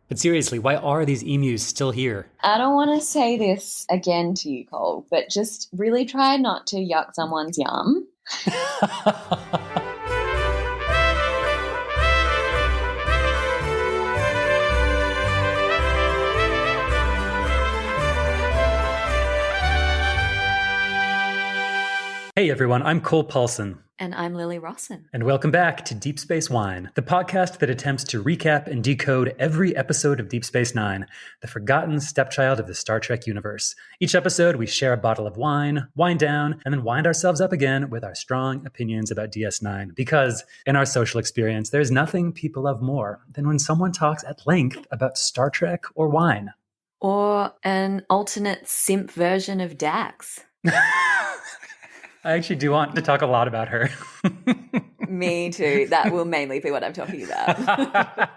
But seriously, why are these emus still here? I don't want to say this again to you, Cole, but just really try not to yuck someone's yum. Hey everyone, I'm Cole Paulson. And I'm Lily Rosson. And welcome back to Deep Space Wine, the podcast that attempts to recap and decode every episode of Deep Space Nine, the forgotten stepchild of the Star Trek universe. Each episode, we share a bottle of wine, wind down, and then wind ourselves up again with our strong opinions about DS9. Because in our social experience, there's nothing people love more than when someone talks at length about Star Trek or wine. Or an alternate simp version of Dax. I actually do want to talk a lot about her. Me too. That will mainly be what I'm talking about.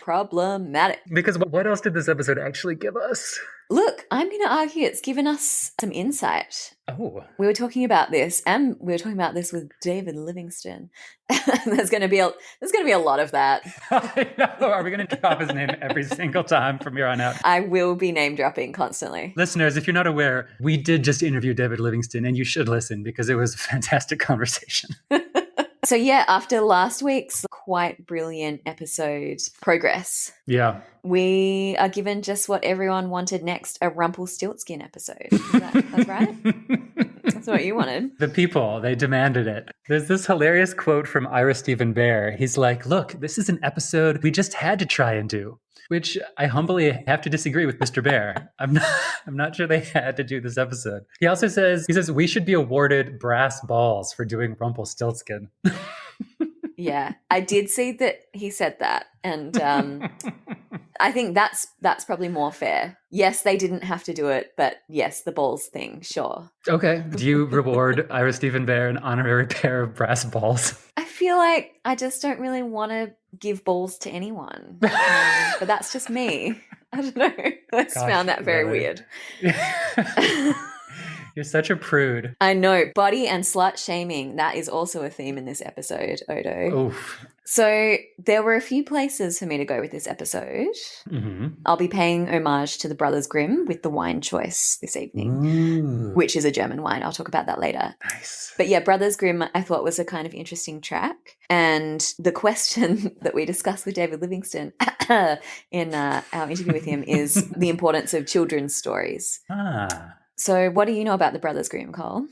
Problematic. Because what else did this episode actually give us? Look, I'm going to argue it's given us some insight. Oh. We were talking about this, and we were talking about this with David Livingston. There's going to be a lot of that. I know. Are we going to drop his name every single time from here on out? I will be name dropping constantly. Listeners, if you're not aware, we did just interview David Livingston, and you should listen because it was a fantastic conversation. So yeah, after last week's quite brilliant episode progress, we are given just what everyone wanted next, a Rumpelstiltskin episode. That's right? That's what you wanted. The people, they demanded it. There's this hilarious quote from Ira Stephen Bear. He's like, look, this is an episode we just had to try and do. Which I humbly have to disagree with Mr. Bear. I'm not sure they had to do this episode. He also says, we should be awarded brass balls for doing Rumpelstiltskin. Yeah, I did see that he said that. And I think that's probably more fair. Yes, they didn't have to do it, but yes, the balls thing, sure. Okay. Do you reward Ira Stephen Bear an honorary pair of brass balls? I feel like I just don't really want to give balls to anyone. But that's just me. I don't know. I just found that very weird. You're such a prude. I know. Body and slut shaming. That is also a theme in this episode, Odo. Oof. So there were a few places for me to go with this episode. Mm-hmm. I'll be paying homage to the Brothers Grimm with the wine choice this evening, which is a German wine. I'll talk about that later. Nice. But yeah, Brothers Grimm I thought was a kind of interesting track. And the question that we discussed with David Livingston in our interview with him is the importance of children's stories. So what do you know about the Brothers Grimm, Cole?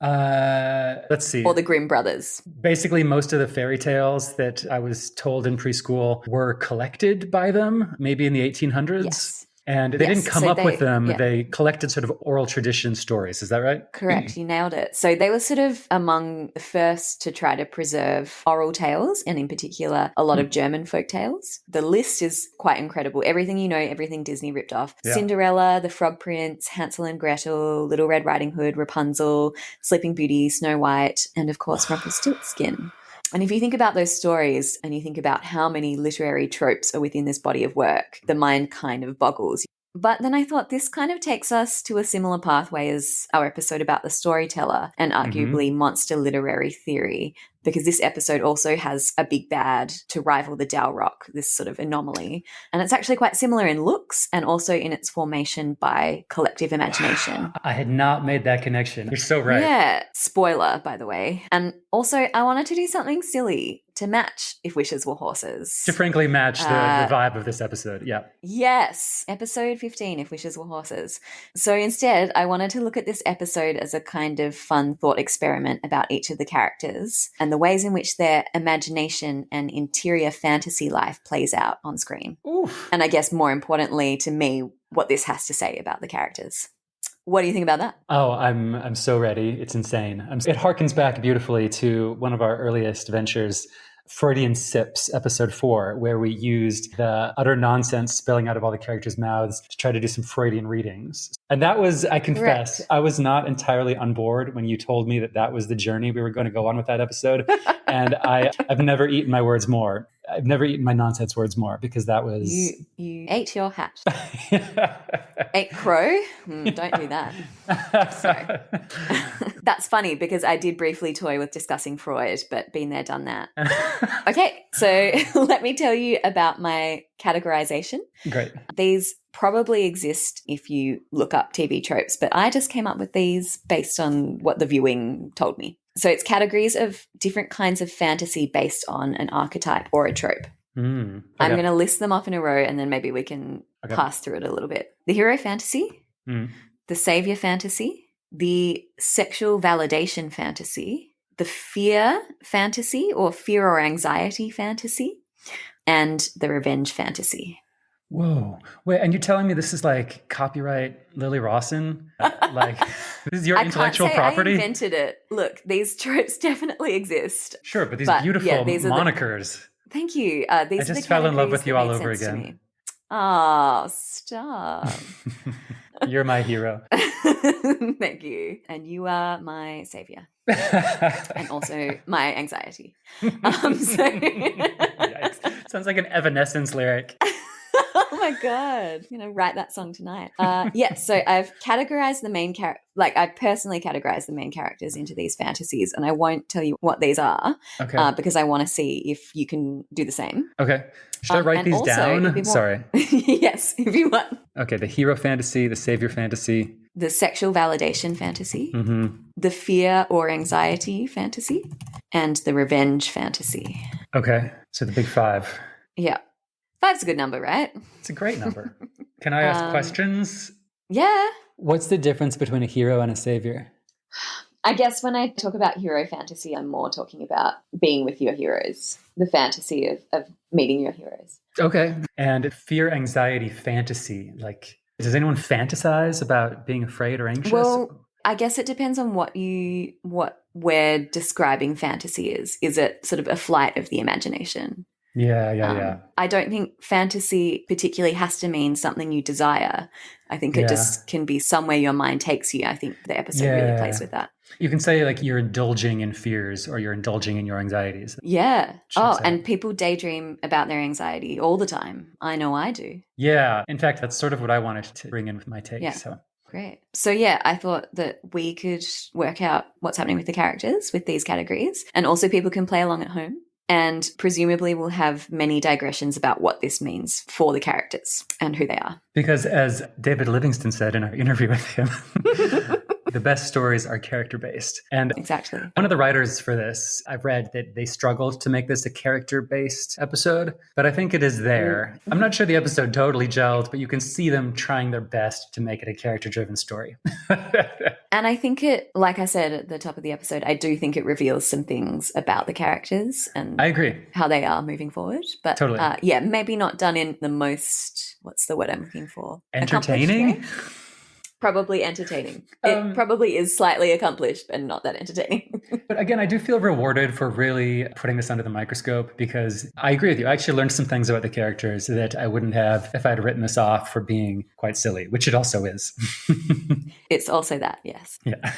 Let's see. Or the Grimm brothers. Basically, most of the fairy tales that I was told in preschool were collected by them, maybe in the 1800s. Yes. And they didn't come up with them. Yeah. They collected sort of oral tradition stories. Is that right? Correct. You nailed it. So they were sort of among the first to try to preserve oral tales, and in particular, a lot of German folk tales. The list is quite incredible. Everything you know, everything Disney ripped off. Yeah. Cinderella, The Frog Prince, Hansel and Gretel, Little Red Riding Hood, Rapunzel, Sleeping Beauty, Snow White, and of course, Rumpelstiltskin. And if you think about those stories and you think about how many literary tropes are within this body of work, the mind kind of boggles. But then I thought this kind of takes us to a similar pathway as our episode about the storyteller and arguably monster literary theory, because this episode also has a big bad to rival the Dalrock, this sort of anomaly. And it's actually quite similar in looks and also in its formation by collective imagination. I had not made that connection. You're so right. Yeah. Spoiler, by the way. And also, I wanted to do something silly to match If Wishes Were Horses. To frankly match the vibe of this episode, yeah. Yes, episode 15, If Wishes Were Horses. So instead, I wanted to look at this episode as a kind of fun thought experiment about each of the characters and the ways in which their imagination and interior fantasy life plays out on screen. Oof. And I guess more importantly to me, what this has to say about the characters. What do you think about that? Oh, I'm so ready. It's insane. It harkens back beautifully to one of our earliest ventures, Freudian Sips, episode 4, where we used the utter nonsense spilling out of all the characters' mouths to try to do some Freudian readings. And that was, I confess, I was not entirely on board when you told me that that was the journey we were going to go on with that episode. And I've never eaten my words more. I've never eaten my nonsense words more because that was... You ate your hat. Ate crow? Don't do that. Sorry. That's funny because I did briefly toy with discussing Freud, but been there, done that. Okay, so let me tell you about my categorization. Great. These probably exist if you look up TV tropes, but I just came up with these based on what the viewing told me. So it's categories of different kinds of fantasy based on an archetype or a trope. Okay. I'm going to list them off in a row and then maybe we can pass through it a little bit. The hero fantasy, the savior fantasy, the sexual validation fantasy, the fear fantasy or fear or anxiety fantasy, and the revenge fantasy. Whoa. Wait, and you're telling me this is like copyright Lily Rawson? Like, this is your intellectual property? I invented it. Look, these tropes definitely exist. Sure, but these beautiful monikers. Thank you. I just fell in love with you all over again. Oh, stop. You're my hero. Thank you. And you are my savior. And also my anxiety. Yikes. Sounds like an Evanescence lyric. Oh my God. I'm going to write that song tonight. So I've categorized the main character, I personally categorized the main characters into these fantasies, and I won't tell you what these are because I want to see if you can do the same. Okay. Should I write these down? Sorry. Yes, if you want. Okay, the hero fantasy, the savior fantasy. The sexual validation fantasy, the fear or anxiety fantasy, and the revenge fantasy. Okay, so the big five. Yeah. 5's a good number, right? It's a great number. Can I ask questions? Yeah. What's the difference between a hero and a savior? I guess when I talk about hero fantasy, I'm more talking about being with your heroes, the fantasy of meeting your heroes. Okay. And fear, anxiety, fantasy. Like, does anyone fantasize about being afraid or anxious? Well, I guess it depends on what we're describing fantasy is. Is it sort of a flight of the imagination? Yeah. I don't think fantasy particularly has to mean something you desire. I think it just can be somewhere your mind takes you. I think the episode really plays with that. You can say like you're indulging in fears or you're indulging in your anxieties. Yeah. And people daydream about their anxiety all the time. I know I do. Yeah. In fact, that's sort of what I wanted to bring in with my take. Yeah. So. Great. So yeah, I thought that we could work out what's happening with the characters with these categories, and also people can play along at home. And presumably we'll have many digressions about what this means for the characters and who they are. Because as David Livingston said in our interview with him, the best stories are character-based. And exactly. One of the writers for this, I've read that they struggled to make this a character-based episode, but I think it is there. I'm not sure the episode totally gelled, but you can see them trying their best to make it a character-driven story. And I think it, like I said at the top of the episode, I do think it reveals some things about the characters and I agree. How they are moving forward. But totally. Maybe not done in the most, what's the word I'm looking for? Entertaining? Probably entertaining. It probably is slightly accomplished and not that entertaining. But again, I do feel rewarded for really putting this under the microscope because I agree with you. I actually learned some things about the characters that I wouldn't have if I had written this off for being quite silly, which it also is. It's also that, yes. Yeah.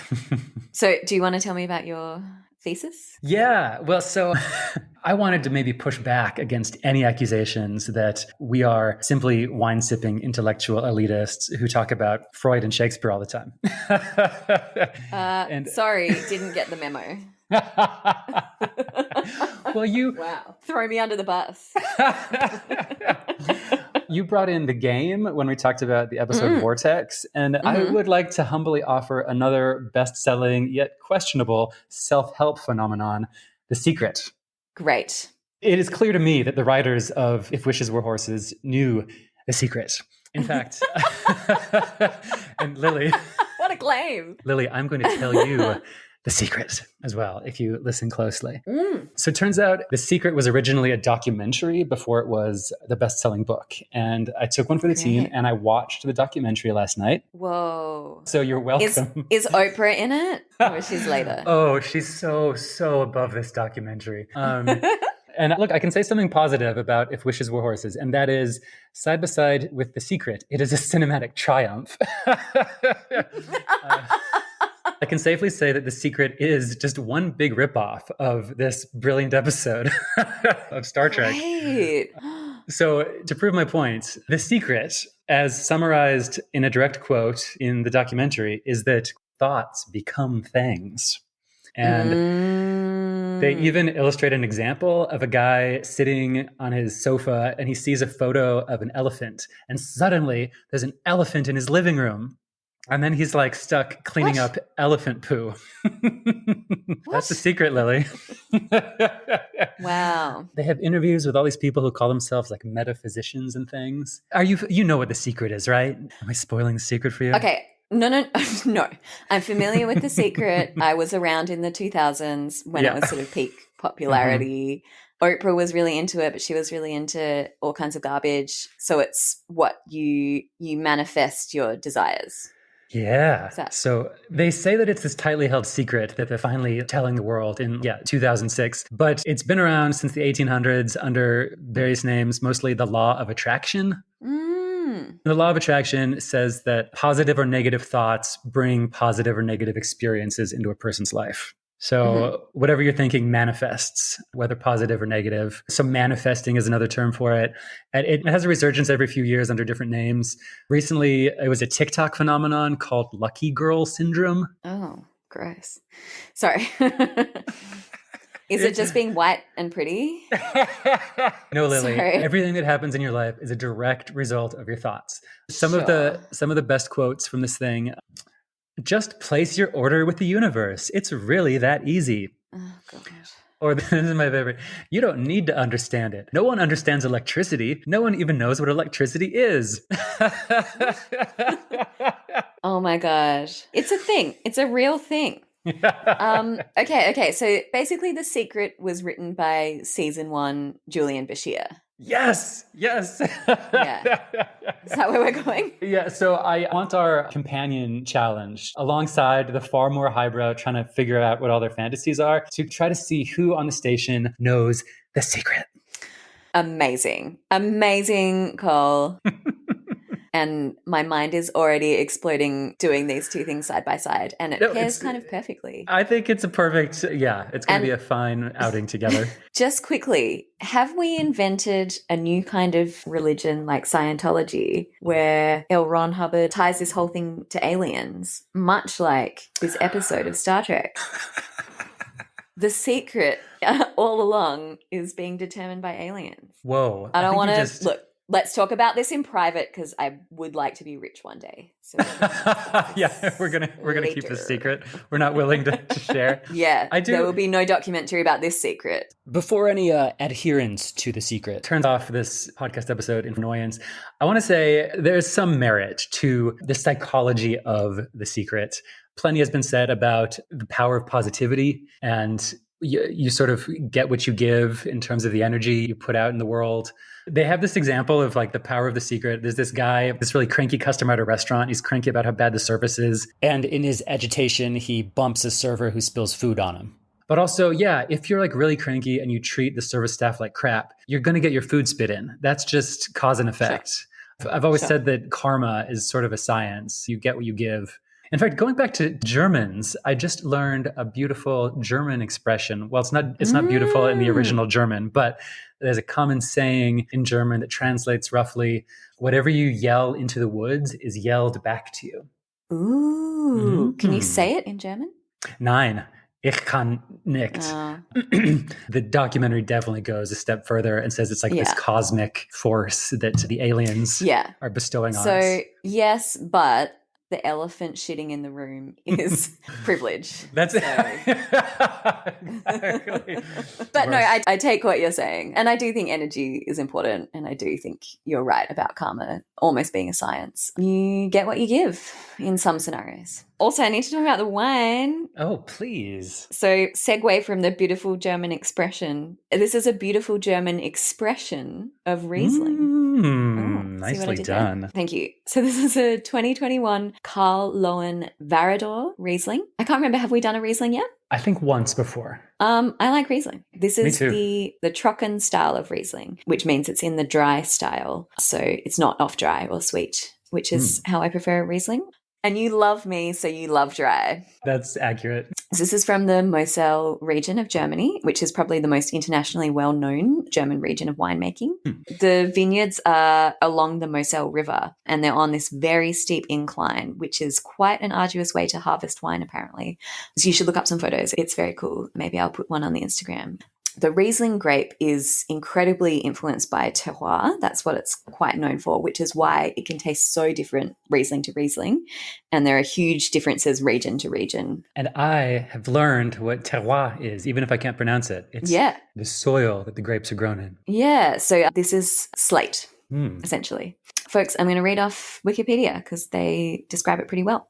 So do you want to tell me about your thesis? Yeah. Well, so I wanted to maybe push back against any accusations that we are simply wine-sipping intellectual elitists who talk about Freud and Shakespeare all the time. Sorry, didn't get the memo. Well, Wow. Throw me under the bus. You brought in the game when we talked about the episode Vortex, and I would like to humbly offer another best-selling yet questionable self-help phenomenon, The Secret. Great. It is clear to me that the writers of If Wishes Were Horses knew The Secret. In fact, and Lily. What a claim. Lily, I'm going to tell you the secret as well, if you listen closely. So it turns out The Secret was originally a documentary before it was the best-selling book. And I took one for the team and I watched the documentary last night. Whoa. So you're welcome. Is Oprah in it? Or she's later? Oh, she's so above this documentary. And look, I can say something positive about If Wishes Were Horses, and that is, side by side with The Secret, it is a cinematic triumph. I can safely say that The Secret is just one big ripoff of this brilliant episode of Star Trek. Right. So, to prove my point, The Secret, as summarized in a direct quote in the documentary, is that thoughts become things. And they even illustrate an example of a guy sitting on his sofa and he sees a photo of an elephant. And suddenly there's an elephant in his living room. And then he's like stuck cleaning up elephant poo. That's The Secret, Lily. Wow. They have interviews with all these people who call themselves like metaphysicians and things. You know what The Secret is, right? Am I spoiling The Secret for you? Okay. No. I'm familiar with The Secret. I was around in the 2000s when it was sort of peak popularity. Oprah was really into it, but she was really into all kinds of garbage. So it's what you manifest your desires. Yeah. So they say that it's this tightly held secret that they're finally telling the world in 2006. But it's been around since the 1800s under various names, mostly the law of attraction. The law of attraction says that positive or negative thoughts bring positive or negative experiences into a person's life. So whatever you're thinking manifests, whether positive or negative. So manifesting is another term for it. And it has a resurgence every few years under different names. Recently, it was a TikTok phenomenon called Lucky Girl Syndrome. Oh, gross. Sorry. Is it just being white and pretty? No, Lily. Sorry. Everything that happens in your life is a direct result of your thoughts. Some of the best quotes from this thing. Just place your order with the universe. It's really that easy. Oh, gosh. Or this is my favorite. You don't need to understand it. No one understands electricity. No one even knows what electricity is. Oh my gosh. It's a thing. It's a real thing. Okay. So basically The Secret was written by season 1 Julian Bashir. Yes. Yeah. Is that where we're going? Yeah, so I want our companion challenge alongside the far more highbrow trying to figure out what all their fantasies are to try to see who on the station knows The Secret. Amazing, Cole. And my mind is already exploding doing these two things side by side. And it pairs kind of perfectly. I think it's a perfect, it's going to be a fine outing together. Just quickly, have we invented a new kind of religion like Scientology where L. Ron Hubbard ties this whole thing to aliens, much like this episode of Star Trek? The secret all along is being determined by aliens. Whoa. I don't want to look. Let's talk about this in private because I would like to be rich one day. So we're gonna keep this secret. We're not willing to share. Yeah, I do. There will be no documentary about this secret. Before any adherence to The Secret turns off this podcast episode in annoyance, I want to say there's some merit to the psychology of The Secret. Plenty has been said about the power of positivity, and you sort of get what you give in terms of the energy you put out in the world. They have this example of like the power of The Secret. There's this guy, this really cranky customer at a restaurant. He's cranky about how bad the service is. And in his agitation, he bumps a server who spills food on him. But also, if you're like really cranky and you treat the service staff like crap, you're going to get your food spit in. That's just cause and effect. Sure. I've always said that karma is sort of a science. You get what you give. In fact, going back to Germans, I just learned a beautiful German expression. Well, it's not beautiful in the original German, but there's a common saying in German that translates roughly, whatever you yell into the woods is yelled back to you. Ooh. Can you say it in German? Nein, ich kann nicht. The documentary definitely goes a step further and says it's like this cosmic force that the aliens are bestowing on us. So, yes, but the elephant shitting in the room is privilege. That's exactly. But no, I take what you're saying. And I do think energy is important. And I do think you're right about karma almost being a science. You get what you give in some scenarios. Also, I need to talk about the wine. Oh, please. So, segue from the beautiful German expression. This is a beautiful German expression of Riesling. Nicely done. There? Thank you. So, this is a 2021 Karl Lohen Varador Riesling. I can't remember. Have we done a Riesling yet? I think once before. I like Riesling. This is the Trocken style of Riesling, which means it's in the dry style. So, it's not off dry or sweet, which is how I prefer a Riesling. And you love me, so you love dry. That's accurate. This is from the Moselle region of Germany, which is probably the most internationally well-known German region of winemaking. The vineyards are along the Moselle River, and they're on this very steep incline, which is quite an arduous way to harvest wine, apparently. So you should look up some photos. It's very cool. Maybe I'll put one on the Instagram. The Riesling grape is incredibly influenced by terroir. That's what it's quite known for, which is why it can taste so different Riesling to Riesling. And there are huge differences region to region. And I have learned what terroir is, even if I can't pronounce it. It's the soil that the grapes are grown in. Yeah, so this is slate, essentially. Folks, I'm going to read off Wikipedia because they describe it pretty well.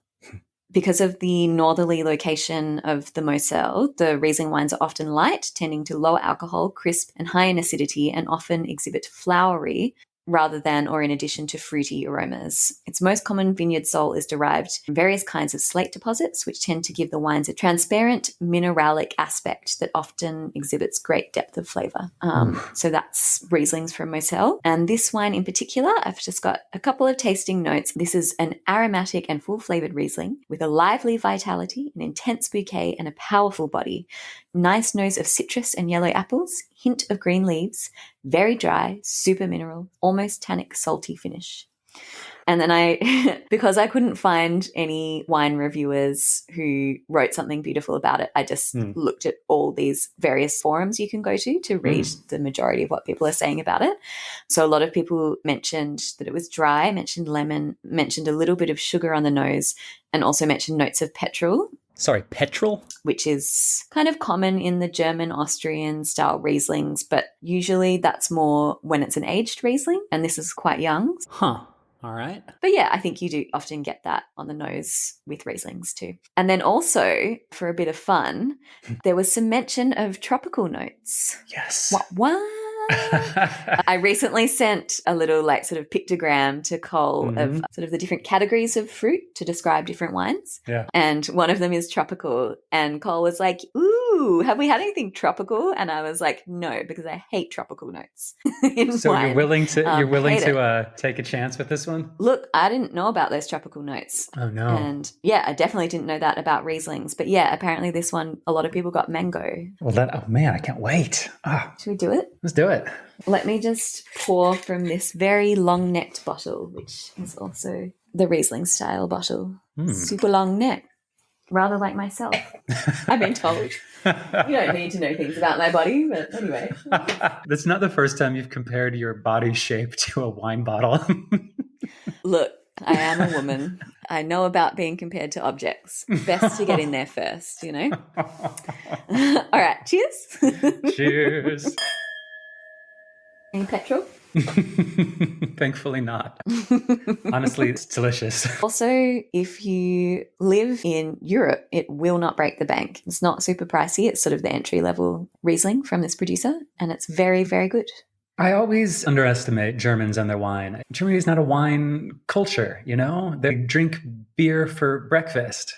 Because of the northerly location of the Moselle, the Riesling wines are often light, tending to lower alcohol, crisp and high in acidity, and often exhibit flowery rather than or in addition to fruity aromas. Its most common vineyard sol is derived from various kinds of slate deposits, which tend to give the wines a transparent, mineralic aspect that often exhibits great depth of flavour. So that's Rieslings from Moselle. And this wine in particular, I've just got a couple of tasting notes. This is an aromatic and full-flavoured Riesling with a lively vitality, an intense bouquet and a powerful body. Nice nose of citrus and yellow apples, hint of green leaves, very dry, super mineral, almost tannic, salty finish. And then because I couldn't find any wine reviewers who wrote something beautiful about it, I just looked at all these various forums you can go to read the majority of what people are saying about it. So a lot of people mentioned that it was dry, mentioned lemon, mentioned a little bit of sugar on the nose, and also mentioned notes of petrol. Sorry, petrol? Which is kind of common in the German, Austrian style Rieslings, but usually that's more when it's an aged Riesling, and this is quite young. Huh. All right. But yeah, I think you do often get that on the nose with Rieslings too. And then also, for a bit of fun, there was some mention of tropical notes. Yes. What? I recently sent a little sort of pictogram to Cole of sort of the different categories of fruit to describe different wines. Yeah. And one of them is tropical. And Cole was like, ooh, have we had anything tropical? And I was like, no, because I hate tropical notes in so wine. You're willing to take a chance with this one? Look, I didn't know about those tropical notes. Oh, no. And yeah, I definitely didn't know that about Rieslings. But yeah, apparently this one, a lot of people got mango. Well, oh man, I can't wait. Should we do it? Let's do it. Let me just pour from this very long-necked bottle, which is also the Riesling style bottle. Super long neck, rather like myself. I've been told. You don't need to know things about my body, but anyway. That's not the first time you've compared your body shape to a wine bottle. Look, I am a woman. I know about being compared to objects. Best to get in there first, you know? All right, cheers. Cheers. Any petrol? Thankfully not. Honestly, it's delicious. Also, if you live in Europe, it will not break the bank. It's not super pricey. It's sort of the entry-level Riesling from this producer, and it's very, very good. I always underestimate Germans and their wine. Germany is not a wine culture, you know? They drink beer for breakfast.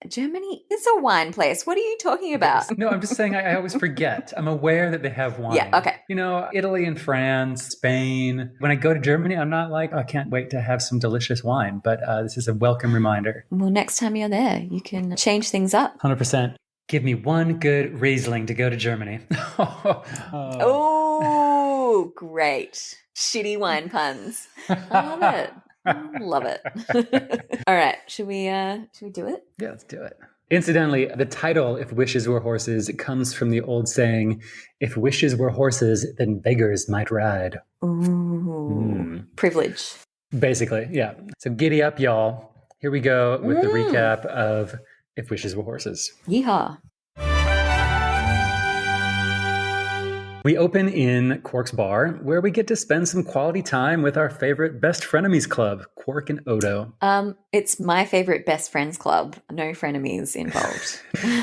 Germany is a wine place. What are you talking about? No, I'm just saying I always forget. I'm aware that they have wine. Yeah, okay. You know, Italy and France, Spain. When I go to Germany, I'm not like, I can't wait to have some delicious wine. But this is a welcome reminder. Well, next time you're there, you can change things up. 100%. Give me one good Riesling to go to Germany. Oh, great. Shitty wine puns. I love it. Love it. All right. Should we do it? Yeah, let's do it. Incidentally, the title, If Wishes Were Horses, comes from the old saying, if wishes were horses, then beggars might ride. Ooh. Privilege. Basically, yeah. So giddy up, y'all. Here we go with the recap of If Wishes Were Horses. Yeehaw. We open in Quark's bar, where we get to spend some quality time with our favorite best frenemies club, Quark and Odo. It's my favorite best friends club. No frenemies involved.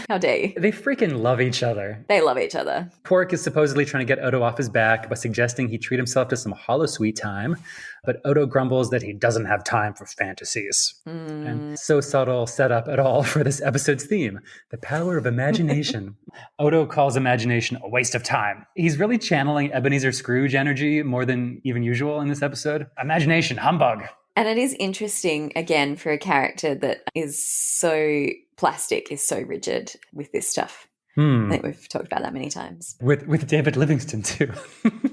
How dare you? They freaking love each other. They love each other. Quark is supposedly trying to get Odo off his back by suggesting he treat himself to some holosuite time, but Odo grumbles that he doesn't have time for fantasies. And so subtle setup at all for this episode's theme, the power of imagination. Odo calls imagination a waste of time. He's really channeling Ebenezer Scrooge energy more than even usual in this episode. Imagination, humbug. And it is interesting, again, for a character that is so plastic, is so rigid with this stuff. I think we've talked about that many times. With David Livingston too.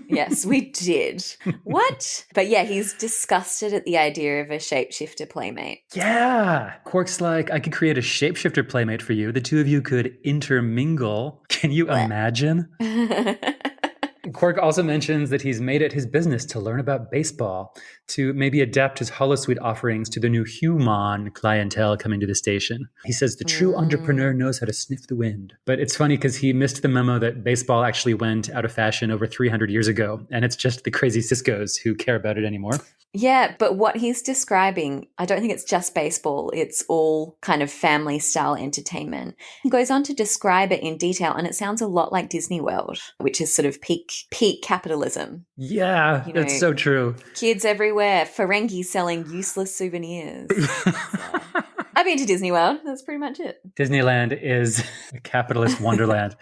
Yes, we did. What? But yeah, he's disgusted at the idea of a shapeshifter playmate. Yeah. Quark's like, I could create a shapeshifter playmate for you. The two of you could intermingle. Can you imagine? Quark also mentions that he's made it his business to learn about baseball, to maybe adapt his holosuite offerings to the new human clientele coming to the station. He says the true entrepreneur knows how to sniff the wind. But it's funny because he missed the memo that baseball actually went out of fashion over 300 years ago, and it's just the crazy Ciscos who care about it anymore. Yeah, but what he's describing, I don't think it's just baseball. It's all kind of family-style entertainment. He goes on to describe it in detail, and it sounds a lot like Disney World, which is sort of peak capitalism. Yeah, that's so true. Kids everywhere, Ferengi selling useless souvenirs. I've been to Disney World. That's pretty much it. Disneyland is a capitalist wonderland.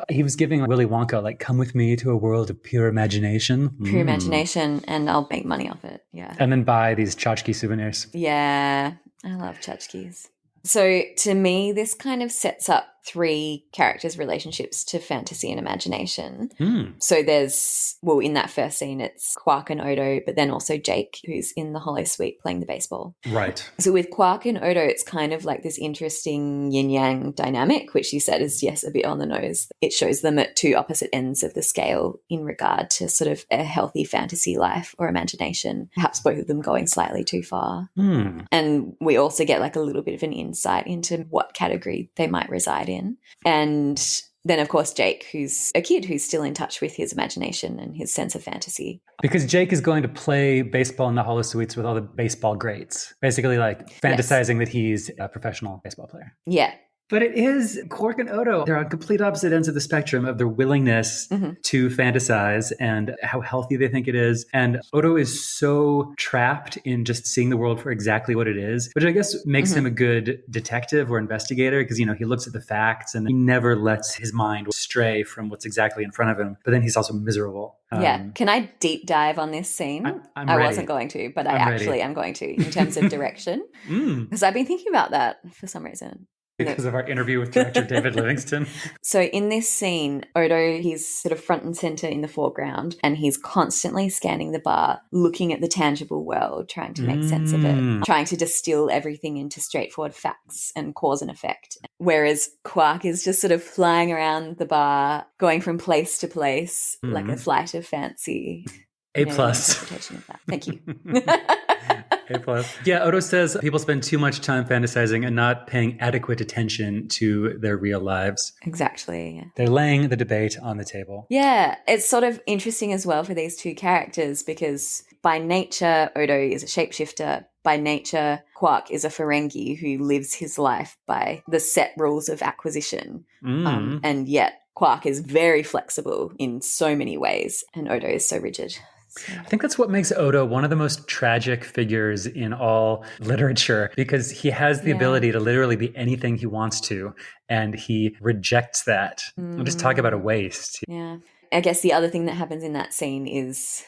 He was giving Willy Wonka, like, come with me to a world of pure imagination. Pure imagination, and I'll make money off it. Yeah. And then buy these tchotchke souvenirs. Yeah, I love tchotchkes. So to me, this kind of sets up three characters' relationships to fantasy and imagination. So there's, well, in that first scene, it's Quark and Odo, but then also Jake, who's in the holosuite playing the baseball. Right. So with Quark and Odo, it's kind of like this interesting yin-yang dynamic, which you said is, yes, a bit on the nose. It shows them at two opposite ends of the scale in regard to sort of a healthy fantasy life or imagination, perhaps both of them going slightly too far. And we also get like a little bit of an insight into what category they might reside in. And then, of course, Jake, who's a kid who's still in touch with his imagination and his sense of fantasy. Because Jake is going to play baseball in the holosuites with all the baseball greats, basically like fantasizing that he's a professional baseball player. Yeah. But it is Quark and Odo. They're on complete opposite ends of the spectrum of their willingness to fantasize and how healthy they think it is. And Odo is so trapped in just seeing the world for exactly what it is, which I guess makes him a good detective or investigator because, he looks at the facts and he never lets his mind stray from what's exactly in front of him. But then he's also miserable. Can I deep dive on this scene? I'm I ready. wasn't going to, but I actually am going to in terms of direction because I've been thinking about that for some reason. Because of our interview with director David Livingston. So in this scene, Odo, he's sort of front and center in the foreground and he's constantly scanning the bar, looking at the tangible world, trying to make sense of it, trying to distill everything into straightforward facts and cause and effect. Whereas Quark is just sort of flying around the bar, going from place to place, like a flight of fancy. A+. Interpretation of that. Thank you. A+. Yeah, Odo says people spend too much time fantasizing and not paying adequate attention to their real lives. Exactly. Yeah. They're laying the debate on the table. Yeah, it's sort of interesting as well for these two characters because by nature, Odo is a shapeshifter. By nature, Quark is a Ferengi who lives his life by the set rules of acquisition. And yet Quark is very flexible in so many ways and Odo is so rigid. I think that's what makes Odo one of the most tragic figures in all literature because he has the ability to literally be anything he wants to, and he rejects that. We'll just talk about a waste. Yeah. I guess the other thing that happens in that scene is,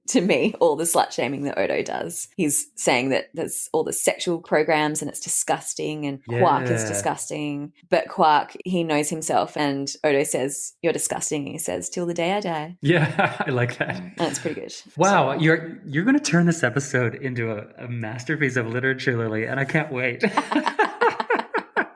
to me, all the slut shaming that Odo does. He's saying that there's all the sexual programs and it's disgusting and Quark is disgusting. But Quark, he knows himself and Odo says, you're disgusting. And he says, till the day I die. Yeah, I like that. And it's pretty good. Wow, you're going to turn this episode into a masterpiece of literature, Lily, and I can't wait.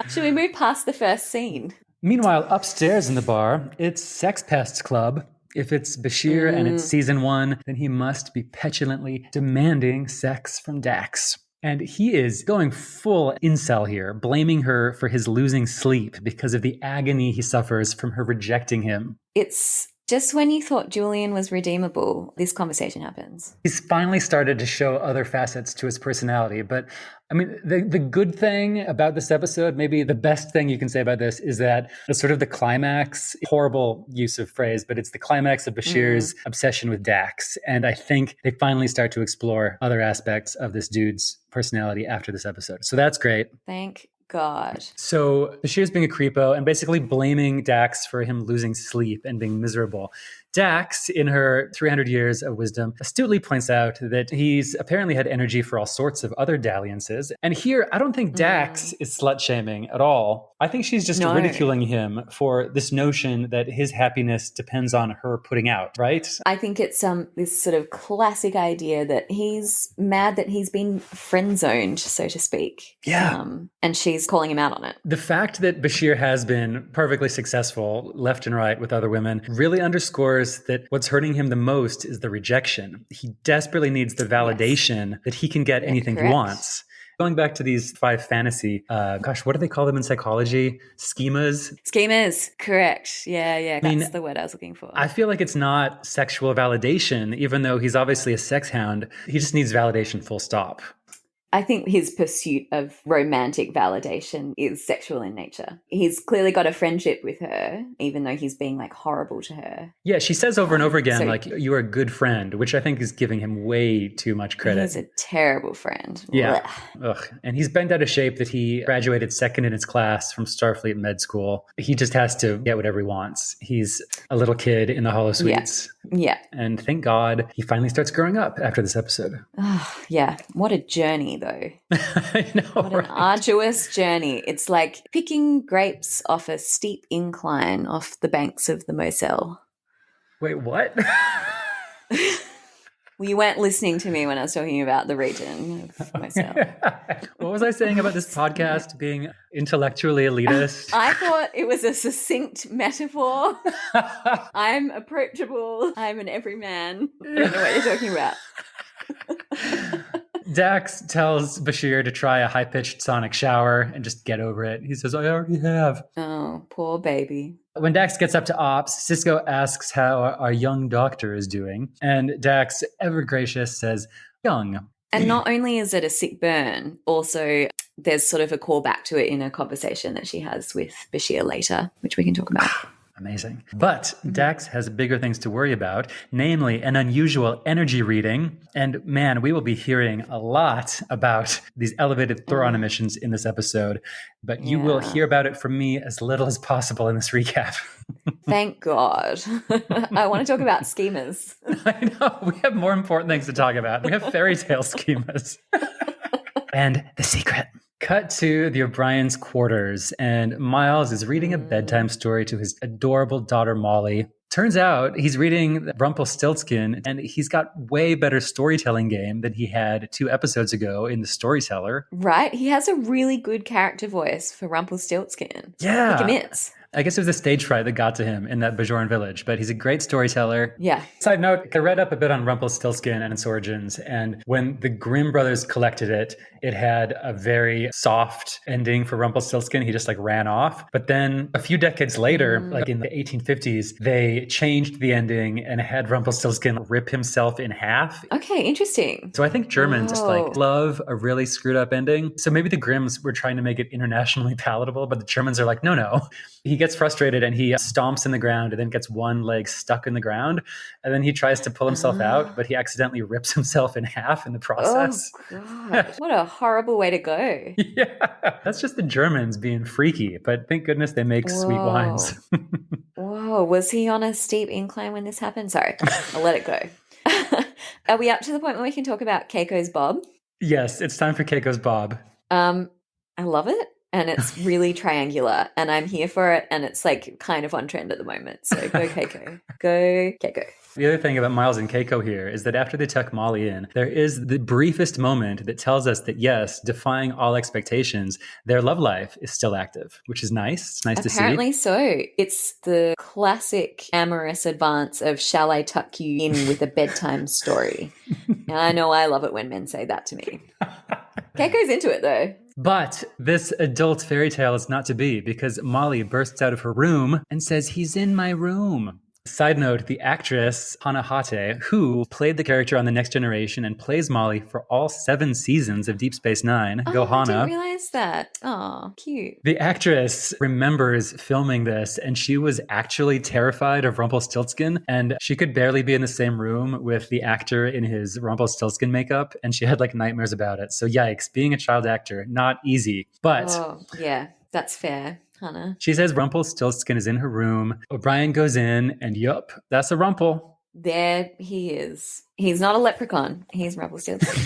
Should we move past the first scene? Meanwhile, upstairs in the bar, it's Sex Pests Club. If it's Bashir and it's season 1, then he must be petulantly demanding sex from Dax. And he is going full incel here, blaming her for his losing sleep because of the agony he suffers from her rejecting him. It's just when you thought Julian was redeemable, this conversation happens. He's finally started to show other facets to his personality. But I mean, the good thing about this episode, maybe the best thing you can say about this is that it's sort of the climax, horrible use of phrase, but it's the climax of Bashir's obsession with Dax. And I think they finally start to explore other aspects of this dude's personality after this episode. So that's great. Thank God. So Bashir's being a creepo and basically blaming Dax for him losing sleep and being miserable. Dax, in her 300 years of wisdom, astutely points out that he's apparently had energy for all sorts of other dalliances. And here, I don't think Dax is slut-shaming at all. I think she's just ridiculing him for this notion that his happiness depends on her putting out, right? I think it's this sort of classic idea that he's mad that he's been friend-zoned, so to speak. Yeah. And she's calling him out on it. The fact that Bashir has been perfectly successful left and right with other women really underscores that what's hurting him the most is the rejection. He desperately needs the validation that he can get anything he wants. Going back to these 5 fantasy, what do they call them in psychology? Schemas? Schemas, correct. Yeah, that's the word I was looking for. I feel like it's not sexual validation, even though he's obviously a sex hound. He just needs validation, full stop. I think his pursuit of romantic validation is sexual in nature. He's clearly got a friendship with her, even though he's being like horrible to her. Yeah, she says over and over again, like, you're a good friend, which I think is giving him way too much credit. He's a terrible friend. Yeah. Ugh. And he's bent out of shape that he graduated second in his class from Starfleet med school. He just has to get whatever he wants. He's a little kid in the Hollow Suites. Yeah. And thank God he finally starts growing up after this episode. Oh, yeah. What a journey, though. I know, what an arduous journey. It's like picking grapes off a steep incline off the banks of the Moselle. Wait, what? Well, you weren't listening to me when I was talking about the region of Moselle. What was I saying about this podcast being intellectually elitist? I thought it was a succinct metaphor. I'm approachable. I'm an everyman. I don't know what you're talking about. Dax tells Bashir to try a high-pitched sonic shower and just get over it. He says, I already have. Oh, poor baby. When Dax gets up to ops, Cisco asks how our young doctor is doing. And Dax, ever gracious, says, young. And not only is it a sick burn, also there's sort of a callback to it in a conversation that she has with Bashir later, which we can talk about. Amazing. But Dax has bigger things to worry about, namely an unusual energy reading. And man, we will be hearing a lot about these elevated Thoron emissions in this episode. But you will hear about it from me as little as possible in this recap. Thank God. I want to talk about schemas. I know. We have more important things to talk about. We have fairy tale schemas. And the secret. Cut to the O'Brien's quarters, and Miles is reading a bedtime story to his adorable daughter, Molly. Turns out he's reading Rumpelstiltskin, and he's got way better storytelling game than he had 2 episodes ago in The Storyteller. Right? He has a really good character voice for Rumpelstiltskin. Yeah. He commits. I guess it was the stage fright that got to him in that Bajoran village, but he's a great storyteller. Yeah. Side note, I read up a bit on Rumpelstiltskin and its origins, and when the Grimm brothers collected it, it had a very soft ending for Rumpelstiltskin. He just like ran off. But then a few decades later, like in the 1850s, they changed the ending and had Rumpelstiltskin rip himself in half. Okay, interesting. So I think Germans just like love a really screwed up ending. So maybe the Grimms were trying to make it internationally palatable, but the Germans are like, no. He gets frustrated and he stomps in the ground and then gets one leg stuck in the ground. And then he tries to pull himself out, but he accidentally rips himself in half in the process. Oh, God. What a horrible way to go. Yeah, that's just the Germans being freaky. But thank goodness they make sweet wines. Whoa, was he on a steep incline when this happened? Sorry, I'll let it go. Are we up to the point where we can talk about Keiko's Bob? Yes, it's time for Keiko's Bob. I love it. And it's really triangular, and I'm here for it, and it's like kind of on trend at the moment. So go Keiko. Go Keiko. The other thing about Miles and Keiko here is that after they tuck Molly in, there is the briefest moment that tells us that yes, defying all expectations, their love life is still active, which is nice. It's nice to see. Apparently so. It's the classic amorous advance of shall I tuck you in with a bedtime story. And I know I love it when men say that to me. Keiko's into it though. But this adult fairy tale is not to be because Molly bursts out of her room and says, he's in my room. Side note, the actress Hana Hate, who played the character on The Next Generation and plays Molly for all 7 seasons of Deep Space Nine, I didn't realize that. Oh, cute. The actress remembers filming this, and she was actually terrified of Rumpelstiltskin, and she could barely be in the same room with the actor in his Rumpelstiltskin makeup, and she had like nightmares about it. So yikes, being a child actor, not easy. But yeah. That's fair. Hannah. She says Rumpelstiltskin is in her room. O'Brien goes in, and yup, that's a Rumple. There he is. He's not a leprechaun. He's Rumpelstiltskin.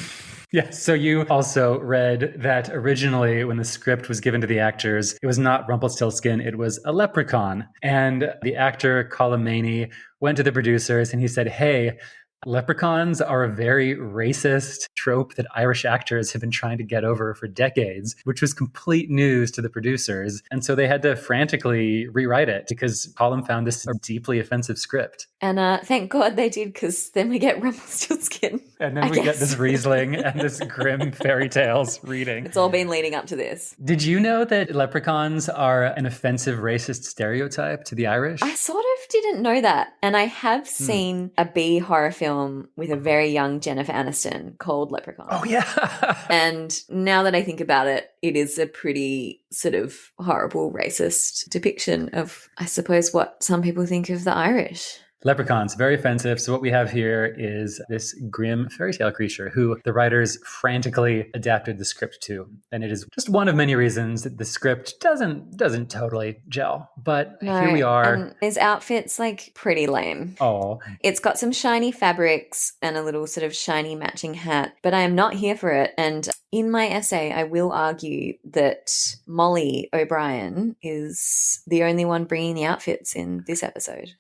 Yes, so you also read that originally when the script was given to the actors, it was not Rumpelstiltskin, it was a leprechaun. And the actor, Colm Meaney, went to the producers and he said, hey, leprechauns are a very racist trope that Irish actors have been trying to get over for decades, which was complete news to the producers. And so they had to frantically rewrite it because Colm found this a deeply offensive script. And thank God they did, because then we get Rumpelstiltskin. And then we get this Riesling and this grim fairy tales reading. It's all been leading up to this. Did you know that leprechauns are an offensive racist stereotype to the Irish? I sort of didn't know that. And I have seen a B horror film with a very young Jennifer Aniston called Leprechaun. Oh, yeah. And now that I think about it, it is a pretty sort of horrible racist depiction of, I suppose, what some people think of the Irish. Leprechauns, very offensive. So what we have here is this grim fairy tale creature who the writers frantically adapted the script to. And it is just one of many reasons that the script doesn't totally gel. But here we are. And his outfit's like pretty lame. Oh. It's got some shiny fabrics and a little sort of shiny matching hat, but I am not here for it. And in my essay, I will argue that Molly O'Brien is the only one bringing the outfits in this episode.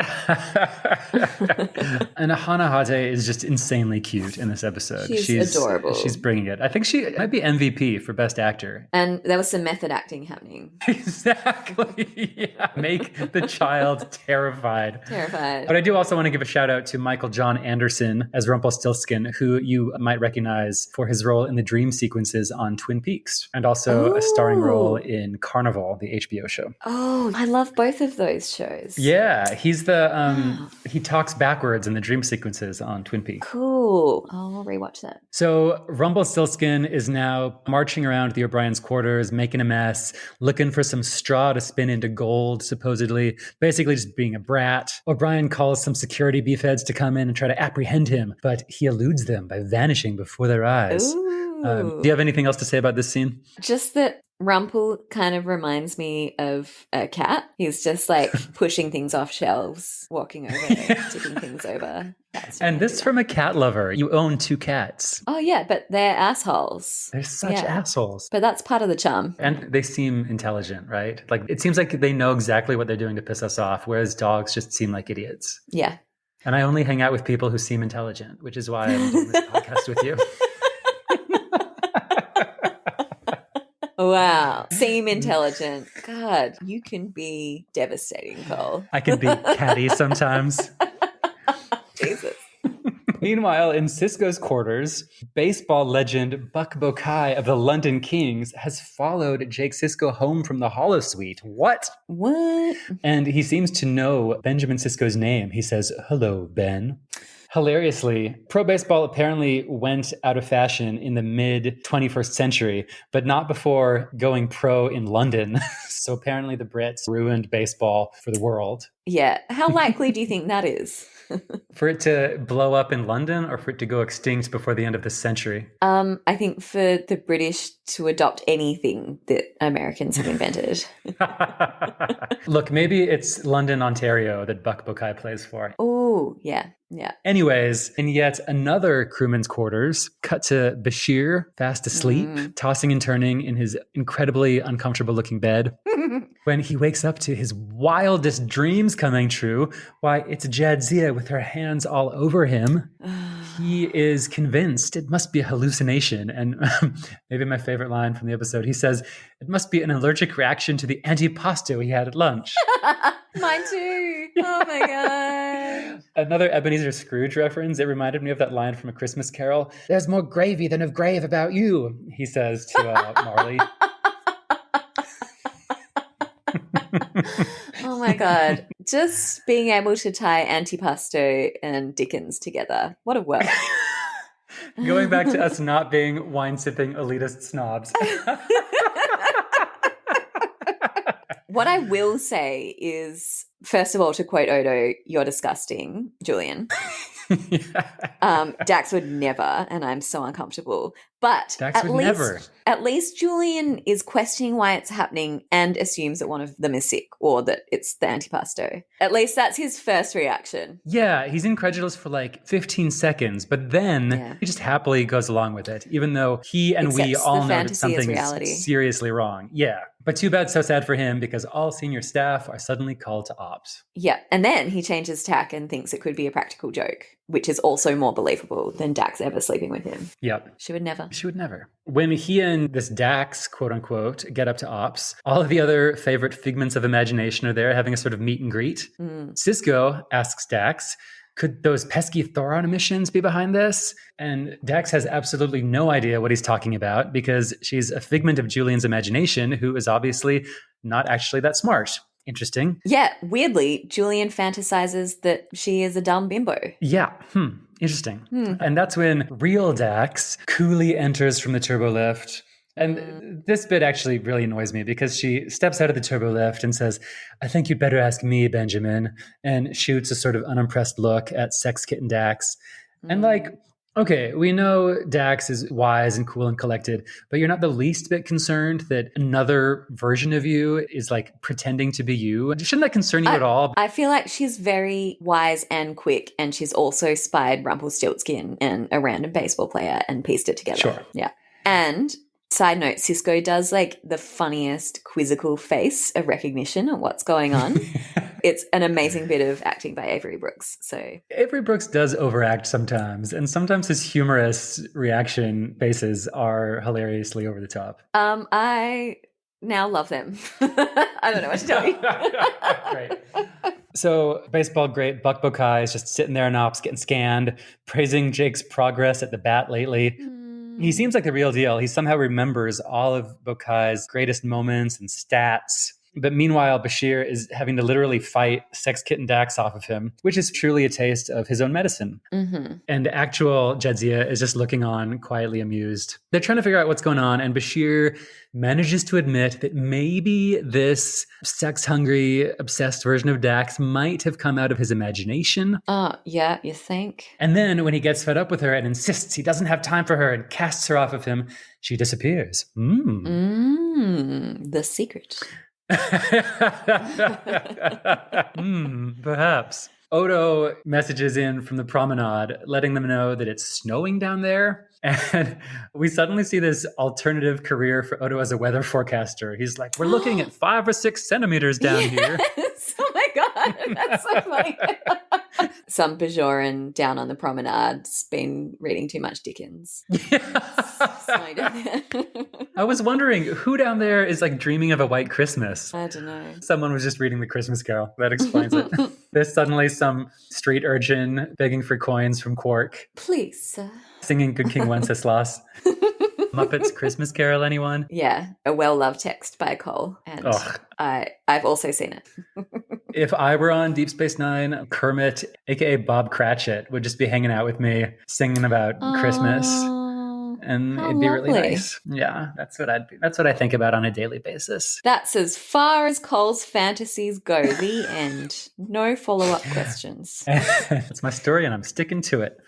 And Hannah Hate is just insanely cute in this episode. She's adorable. She's bringing it. I think she might be MVP for Best Actor. And there was some method acting happening. Exactly. Yeah. Make the child terrified. Terrified. But I do also want to give a shout out to Michael John Anderson as Rumpelstiltskin, who you might recognize for his role in the dream sequences on Twin Peaks, and also a starring role in Carnival, the HBO show. Oh, I love both of those shows. Yeah, he's he talks backwards in the dream sequences on Twin Peaks. Cool. I'll rewatch that. So Rumpelstiltskin is now marching around the O'Brien's quarters, making a mess, looking for some straw to spin into gold, supposedly, basically just being a brat. O'Brien calls some security beefheads to come in and try to apprehend him, but he eludes them by vanishing before their eyes. Do you have anything else to say about this scene? Just that Rumpel kind of reminds me of a cat. He's just like pushing things off shelves, walking over, tipping things over. And this from a cat lover. You own 2 cats. Oh, yeah, but they're assholes. They're such assholes. But that's part of the charm. And they seem intelligent, right? Like, it seems like they know exactly what they're doing to piss us off, whereas dogs just seem like idiots. Yeah. And I only hang out with people who seem intelligent, which is why I'm doing this podcast with you. Wow. Seem intelligent. God, you can be devastating, Cole. I can be catty sometimes. Jesus. Meanwhile, in Sisko's quarters, baseball legend Buck Bokai of the London Kings has followed Jake Sisko home from the holosuite. What? And he seems to know Benjamin Sisko's name. He says, "Hello, Ben." Hilariously, pro baseball apparently went out of fashion in the mid-21st century, but not before going pro in London. So apparently the Brits ruined baseball for the world. Yeah. How likely do you think that is? For it to blow up in London or for it to go extinct before the end of the century? I think for the British to adopt anything that Americans have invented. Look, maybe it's London, Ontario that Buck Bokai plays for. Oh, yeah. Yeah. Anyways, in yet another crewman's quarters, cut to Bashir, fast asleep, tossing and turning in his incredibly uncomfortable looking bed. When he wakes up to his wildest dreams coming true, why, it's Jadzia with her hands all over him. He is convinced it must be a hallucination. And maybe my favorite line from the episode, he says, it must be an allergic reaction to the antipasto he had at lunch. Mine too. Oh my God. Another Ebenezer Scrooge reference. It reminded me of that line from A Christmas Carol. There's more gravy than of grave about you, he says to Marley. Oh my God. Just being able to tie antipasto and Dickens together. What a work. Going back to us not being wine-sipping elitist snobs. What I will say is First of all, to quote Odo, "You're disgusting, Julian." Yeah. Dax would never, and I'm so uncomfortable. But Dax would never. At least Julian is questioning why it's happening and assumes that one of them is sick or that it's the antipasto. At least that's his first reaction. Yeah, he's incredulous for like 15 seconds, but then he just happily goes along with it, even though he and we Accepts all the know that fantasy as something's reality. seriously wrong. Yeah, but too bad, so sad for him because all senior staff are suddenly called to ops. Yeah, and then he changes tack and thinks it could be a practical joke, which is also more believable than Dax ever sleeping with him. Yep. She would never. She would never. When he and this Dax, quote unquote, get up to ops, all of the other favorite figments of imagination are there having a sort of meet and greet. Cisco asks Dax, could those pesky Thoron emissions be behind this? And Dax has absolutely no idea what he's talking about because she's a figment of Julian's imagination who is obviously not actually that smart. Interesting. Yeah, weirdly, Julian fantasizes that she is a dumb bimbo. Yeah, interesting. And that's when real Dax coolly enters from the turbo lift. And this bit actually really annoys me because she steps out of the turbo lift and says, I think you'd better ask me, Benjamin, and shoots a sort of unimpressed look at Sex Kitten Dax. And like, okay, we know Dax is wise and cool and collected, but you're not the least bit concerned that another version of you is like pretending to be you. Shouldn't that concern you at all? I feel like she's very wise and quick, and she's also spied Rumpelstiltskin and a random baseball player and pieced it together. Sure. Yeah. And side note, Cisco does like the funniest quizzical face of recognition of what's going on. It's an amazing bit of acting by Avery Brooks. So Avery Brooks does overact sometimes, and sometimes his humorous reaction faces are hilariously over the top. I now love them. I don't know what to tell you. Right. So baseball great Buck Bokai is just sitting there in ops getting scanned, praising Jake's progress at the bat lately. He seems like the real deal. He somehow remembers all of Bokai's greatest moments and stats. But meanwhile, Bashir is having to literally fight Sex Kitten Dax off of him, which is truly a taste of his own medicine. And actual Jadzia is just looking on, quietly amused. They're trying to figure out what's going on, and Bashir manages to admit that maybe this sex-hungry, obsessed version of Dax might have come out of his imagination. Yeah, you think? And then when he gets fed up with her and insists he doesn't have time for her and casts her off of him, she disappears. The secret. Perhaps. Odo messages in from the promenade, letting them know that it's snowing down there. And we suddenly see this alternative career for Odo as a weather forecaster. He's like, we're looking at 5 or 6 centimeters down here. Oh my God, that's so funny. Some Bajoran down on the promenade's been reading too much Dickens. Snowing down there. I was wondering who down there is like dreaming of a white Christmas. I don't know. Someone was just reading the Christmas Carol. That explains it. There's suddenly some street urchin begging for coins from Quark. Please, sir. Singing Good King Wenceslas. Muppets Christmas Carol, anyone? Yeah, a well-loved text by Cole. And I've also seen it. If I were on Deep Space Nine, Kermit, aka Bob Cratchit, would just be hanging out with me, singing about Christmas. And it'd be really nice. Yeah, that's what I think about on a daily basis. That's as far as Cole's fantasies go. The end. No follow-up questions. It's my story and I'm sticking to it.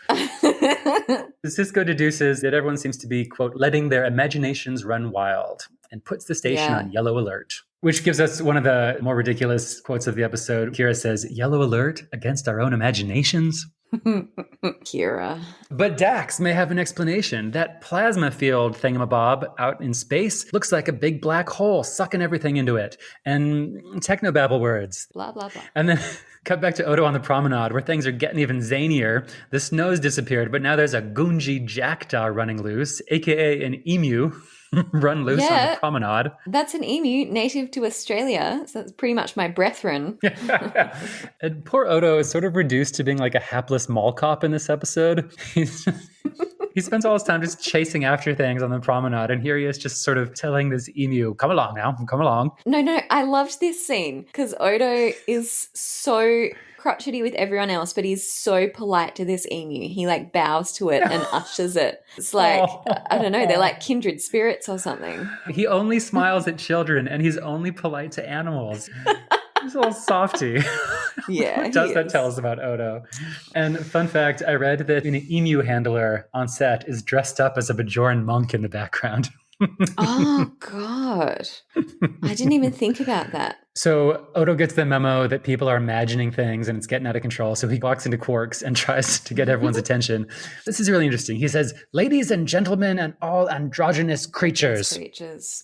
Cisco deduces that everyone seems to be, quote, letting their imaginations run wild and puts the station on yellow alert. Which gives us one of the more ridiculous quotes of the episode. Kira says, yellow alert against our own imaginations? Kira. But Dax may have an explanation. That plasma field thingamabob out in space looks like a big black hole sucking everything into it. And technobabble words. Blah, blah, blah. And then cut back to Odo on the promenade where things are getting even zanier. The snow's disappeared, but now there's a Gunji jackdaw running loose, a.k.a. an emu. Run loose on the promenade. That's an emu native to Australia. So that's pretty much my brethren. And poor Odo is sort of reduced to being like a hapless mall cop in this episode. He spends all his time just chasing after things on the promenade. And here he is just sort of telling this emu, come along now, come along. No, I loved this scene because Odo is so crotchety with everyone else, but he's so polite to this emu. He like bows to it and ushers it. It's like, I don't know, they're like kindred spirits or something. He only smiles at children and he's only polite to animals. He's a little softy. Yeah. What does that tell us about Odo? And fun fact, I read that an emu handler on set is dressed up as a Bajoran monk in the background. Oh, God. I didn't even think about that. So Odo gets the memo that people are imagining things and it's getting out of control. So he walks into Quark's and tries to get everyone's attention. This is really interesting. He says, "Ladies and gentlemen and all androgynous creatures."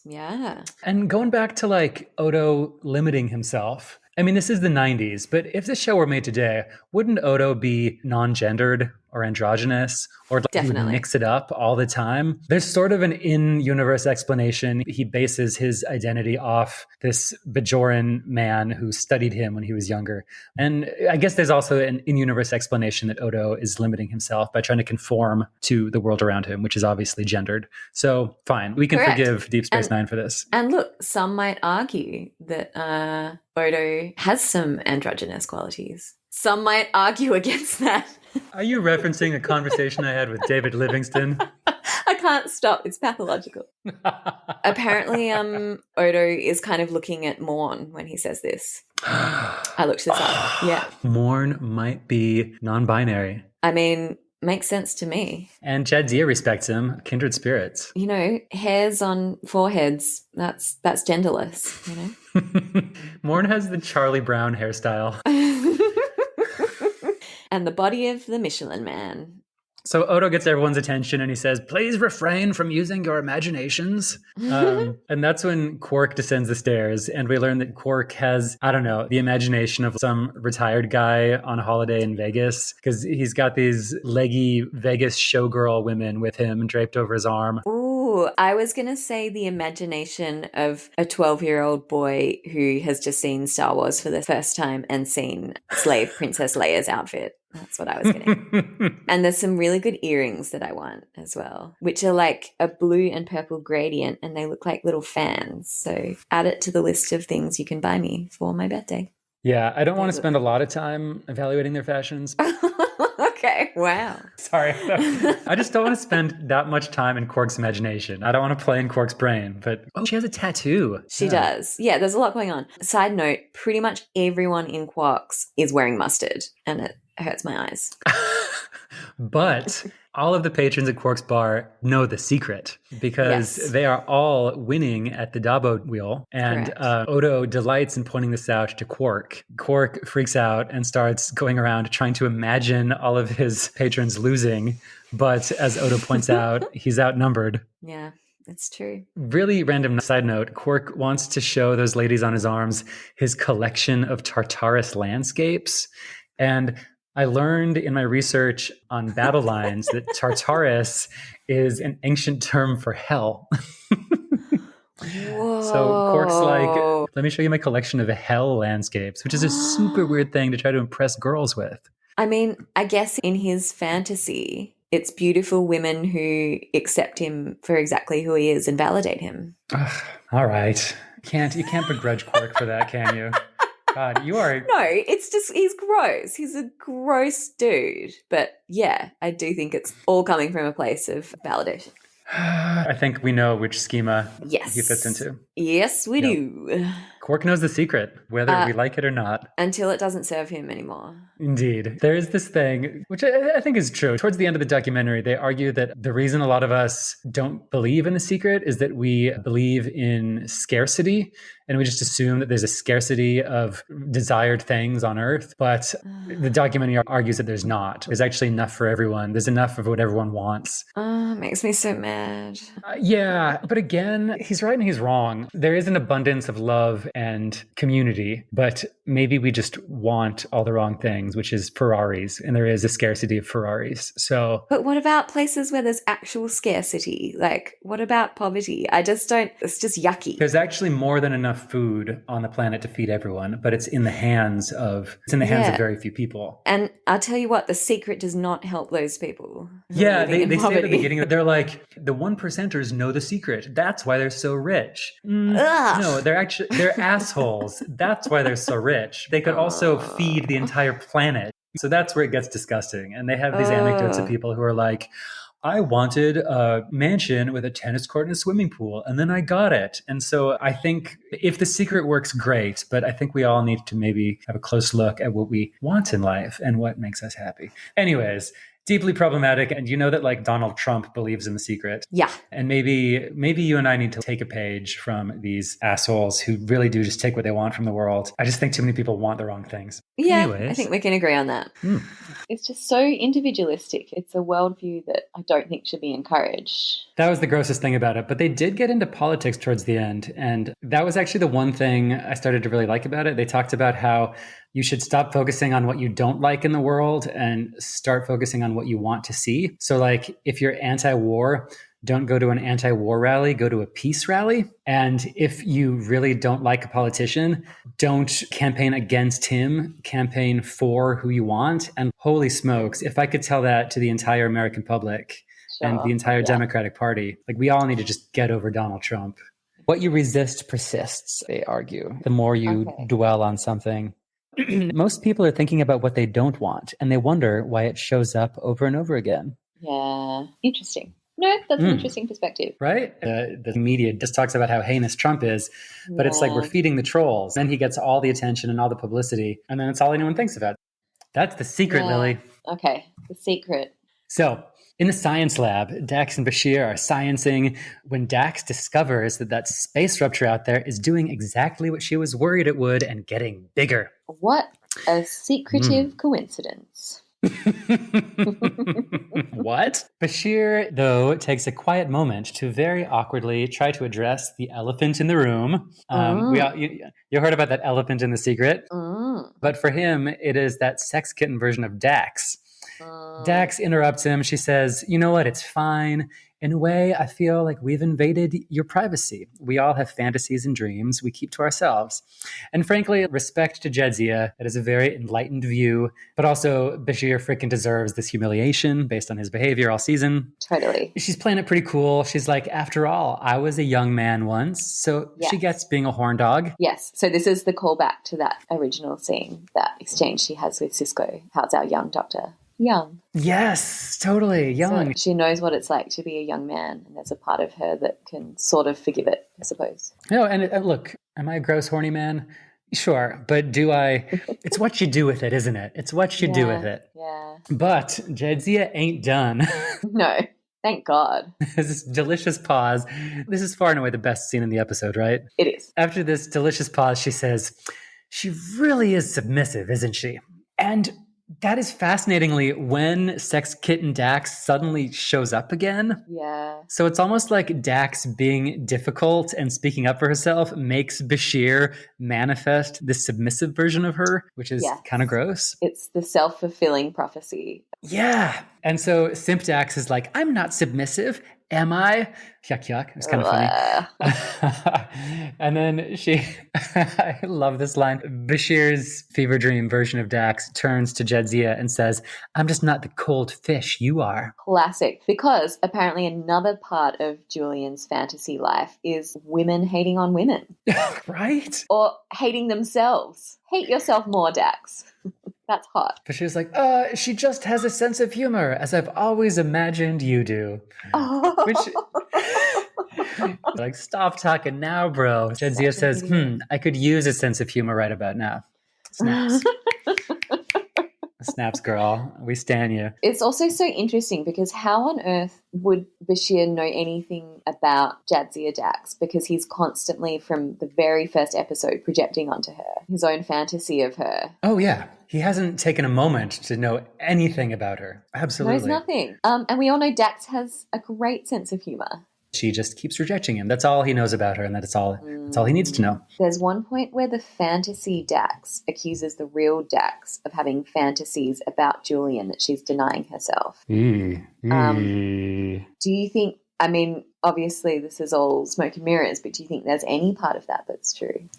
Yeah. And going back to like Odo limiting himself, I mean, this is the 90s, but if this show were made today, wouldn't Odo be non-gendered or androgynous, or like he would mix it up all the time? There's sort of an in-universe explanation. He bases his identity off this Bajoran man who studied him when he was younger. And I guess there's also an in-universe explanation that Odo is limiting himself by trying to conform to the world around him, which is obviously gendered. So fine, we can forgive Deep Space Nine for this. And look, some might argue that Odo has some androgynous qualities. Some might argue against that. Are you referencing a conversation I had with David Livingston? I can't stop. It's pathological. Apparently, Odo is kind of looking at Morn when he says this. I looked this up. Yeah. Morn might be non-binary. I mean, makes sense to me. And Jadzia respects him. Kindred spirits. You know, hairs on foreheads, that's genderless, you know? Morn has the Charlie Brown hairstyle. And the body of the Michelin Man. So Odo gets everyone's attention and he says, "Please refrain from using your imaginations." And that's when Quark descends the stairs and we learn that Quark has, I don't know, the imagination of some retired guy on a holiday in Vegas, because he's got these leggy Vegas showgirl women with him draped over his arm. Ooh, I was going to say the imagination of a 12-year-old boy who has just seen Star Wars for the first time and seen slave Princess Leia's outfit. That's what I was getting. And there's some really good earrings that I want as well, which are like a blue and purple gradient and they look like little fans. So add it to the list of things you can buy me for my birthday. Yeah, I don't want to spend a lot of time evaluating their fashions. Okay, wow. Sorry. I just don't want to spend that much time in Quark's imagination. I don't want to play in Quark's brain, but she has a tattoo. She does. Yeah, there's a lot going on. Side note, pretty much everyone in Quark's is wearing mustard and it hurts my eyes. But all of the patrons at Quark's bar know the secret because they are all winning at the Dabo wheel. And Odo delights in pointing this out to Quark. Quark freaks out and starts going around trying to imagine all of his patrons losing. But as Odo points out, he's outnumbered. Yeah. It's true. Really random side note, Quark wants to show those ladies on his arms his collection of Tartarus landscapes. And I learned in my research on battle lines that Tartarus is an ancient term for hell. Whoa. So Quark's like, "Let me show you my collection of hell landscapes," which is a super weird thing to try to impress girls with. I mean, I guess in his fantasy, it's beautiful women who accept him for exactly who he is and validate him. All right. You can't begrudge Quark for that, can you? God, you are... No, it's just, he's gross. He's a gross dude. But yeah, I do think it's all coming from a place of validation. I think we know which schema he fits into. Yes, we do. Quark knows the secret, whether we like it or not. Until it doesn't serve him anymore. Indeed. There is this thing, which I think is true. Towards the end of the documentary, they argue that the reason a lot of us don't believe in the secret is that we believe in scarcity. And we just assume that there's a scarcity of desired things on Earth. But the documentary argues that there's not. There's actually enough for everyone. There's enough of what everyone wants. Makes me so mad. Yeah. But again, he's right and he's wrong. There is an abundance of love and community, but maybe we just want all the wrong things, which is Ferraris. And there is a scarcity of Ferraris. So, but what about places where there's actual scarcity? Like, what about poverty? It's just yucky. There's actually more than enough food on the planet to feed everyone, but it's in the hands of very few people. And I'll tell you what, the secret does not help those people. Yeah, they say at the beginning, they're like, the 1%ers know the secret. That's why they're so rich. No, they're assholes. That's why they're so rich. They could also feed the entire planet. So that's where it gets disgusting. And they have these anecdotes of people who are like, I wanted a mansion with a tennis court and a swimming pool, and then I got it. And so I think if The Secret works, great, but I think we all need to maybe have a close look at what we want in life and what makes us happy. Anyways, deeply problematic. And you know that like Donald Trump believes in The Secret. Yeah. And maybe you and I need to take a page from these assholes who really do just take what they want from the world. I just think too many people want the wrong things. Yeah, Anyways. I think we can agree on that. It's just so individualistic. It's a worldview that I don't think should be encouraged. That was the grossest thing about it. But they did get into politics towards the end. And that was actually the one thing I started to really like about it. They talked about how you should stop focusing on what you don't like in the world and start focusing on what you want to see. So like if you're anti-war, don't go to an anti-war rally, go to a peace rally. And if you really don't like a politician, don't campaign against him, campaign for who you want. And holy smokes, if I could tell that to the entire American public and the entire Democratic Party, like we all need to just get over Donald Trump. What you resist persists, they argue. The more you dwell on something. Most people are thinking about what they don't want, and they wonder why it shows up over and over again. Yeah, interesting. No, that's an interesting perspective. Right? The media just talks about how heinous Trump is, but it's like we're feeding the trolls. Then he gets all the attention and all the publicity, and then it's all anyone thinks about. That's The Secret, Lily. Okay, The Secret. So, in the science lab, Dax and Bashir are sciencing when Dax discovers that space rupture out there is doing exactly what she was worried it would and getting bigger. What a secretive coincidence. What? Bashir, though, takes a quiet moment to very awkwardly try to address the elephant in the room. You heard about that elephant in The Secret. But for him, it is that sex kitten version of Dax. Dax interrupts him. She says, you know what? It's fine. In a way, I feel like we've invaded your privacy. We all have fantasies and dreams we keep to ourselves. And frankly, respect to Jadzia. It is a very enlightened view. But also, Bashir freaking deserves this humiliation based on his behavior all season. Totally. She's playing it pretty cool. She's like, after all, I was a young man once. So she gets being a horn dog. Yes. So this is the callback to that original scene, that exchange she has with Cisco. How's our young doctor? Young. Yes, totally. Young. So she knows what it's like to be a young man, and there's a part of her that can sort of forgive it, I suppose. No, and look, am I a gross, horny man? Sure, but do I? It's what you do with it, isn't it? It's what you do with it. Yeah. But Jadzia ain't done. No, thank God. There's this delicious pause. This is far and away the best scene in the episode, right? It is. After this delicious pause, she says, she really is submissive, isn't she? And that is fascinatingly when Sex Kitten Dax suddenly shows up again. Yeah. So it's almost like Dax being difficult and speaking up for herself makes Bashir manifest this submissive version of her, which is kind of gross. It's the self-fulfilling prophecy. Yeah. And so Simp Dax is like, I'm not submissive. Am I? Yuck, yuck. It's kind of funny. And then I love this line. Bashir's fever dream version of Dax turns to Jadzia and says, I'm just not the cold fish you are. Classic. Because apparently another part of Julian's fantasy life is women hating on women. Right? Or hating themselves. Hate yourself more, Dax. That's hot. But she was like, she just has a sense of humor, as I've always imagined you do. Which, like, stop talking now, bro. Jadzia says, I could use a sense of humor right about now. Snaps. Snaps, girl. We stan you. It's also so interesting because how on earth would Bashir know anything about Jadzia Dax? Because he's constantly, from the very first episode, projecting onto her his own fantasy of her. Oh, yeah. He hasn't taken a moment to know anything about her. Absolutely. Knows nothing. And we all know Dax has a great sense of humor. She just keeps rejecting him. That's all he knows about her, and that's all he needs to know. There's one point where the fantasy Dax accuses the real Dax of having fantasies about Julian that she's denying herself. Do you think, I mean, obviously this is all smoke and mirrors, but do you think there's any part of that that's true?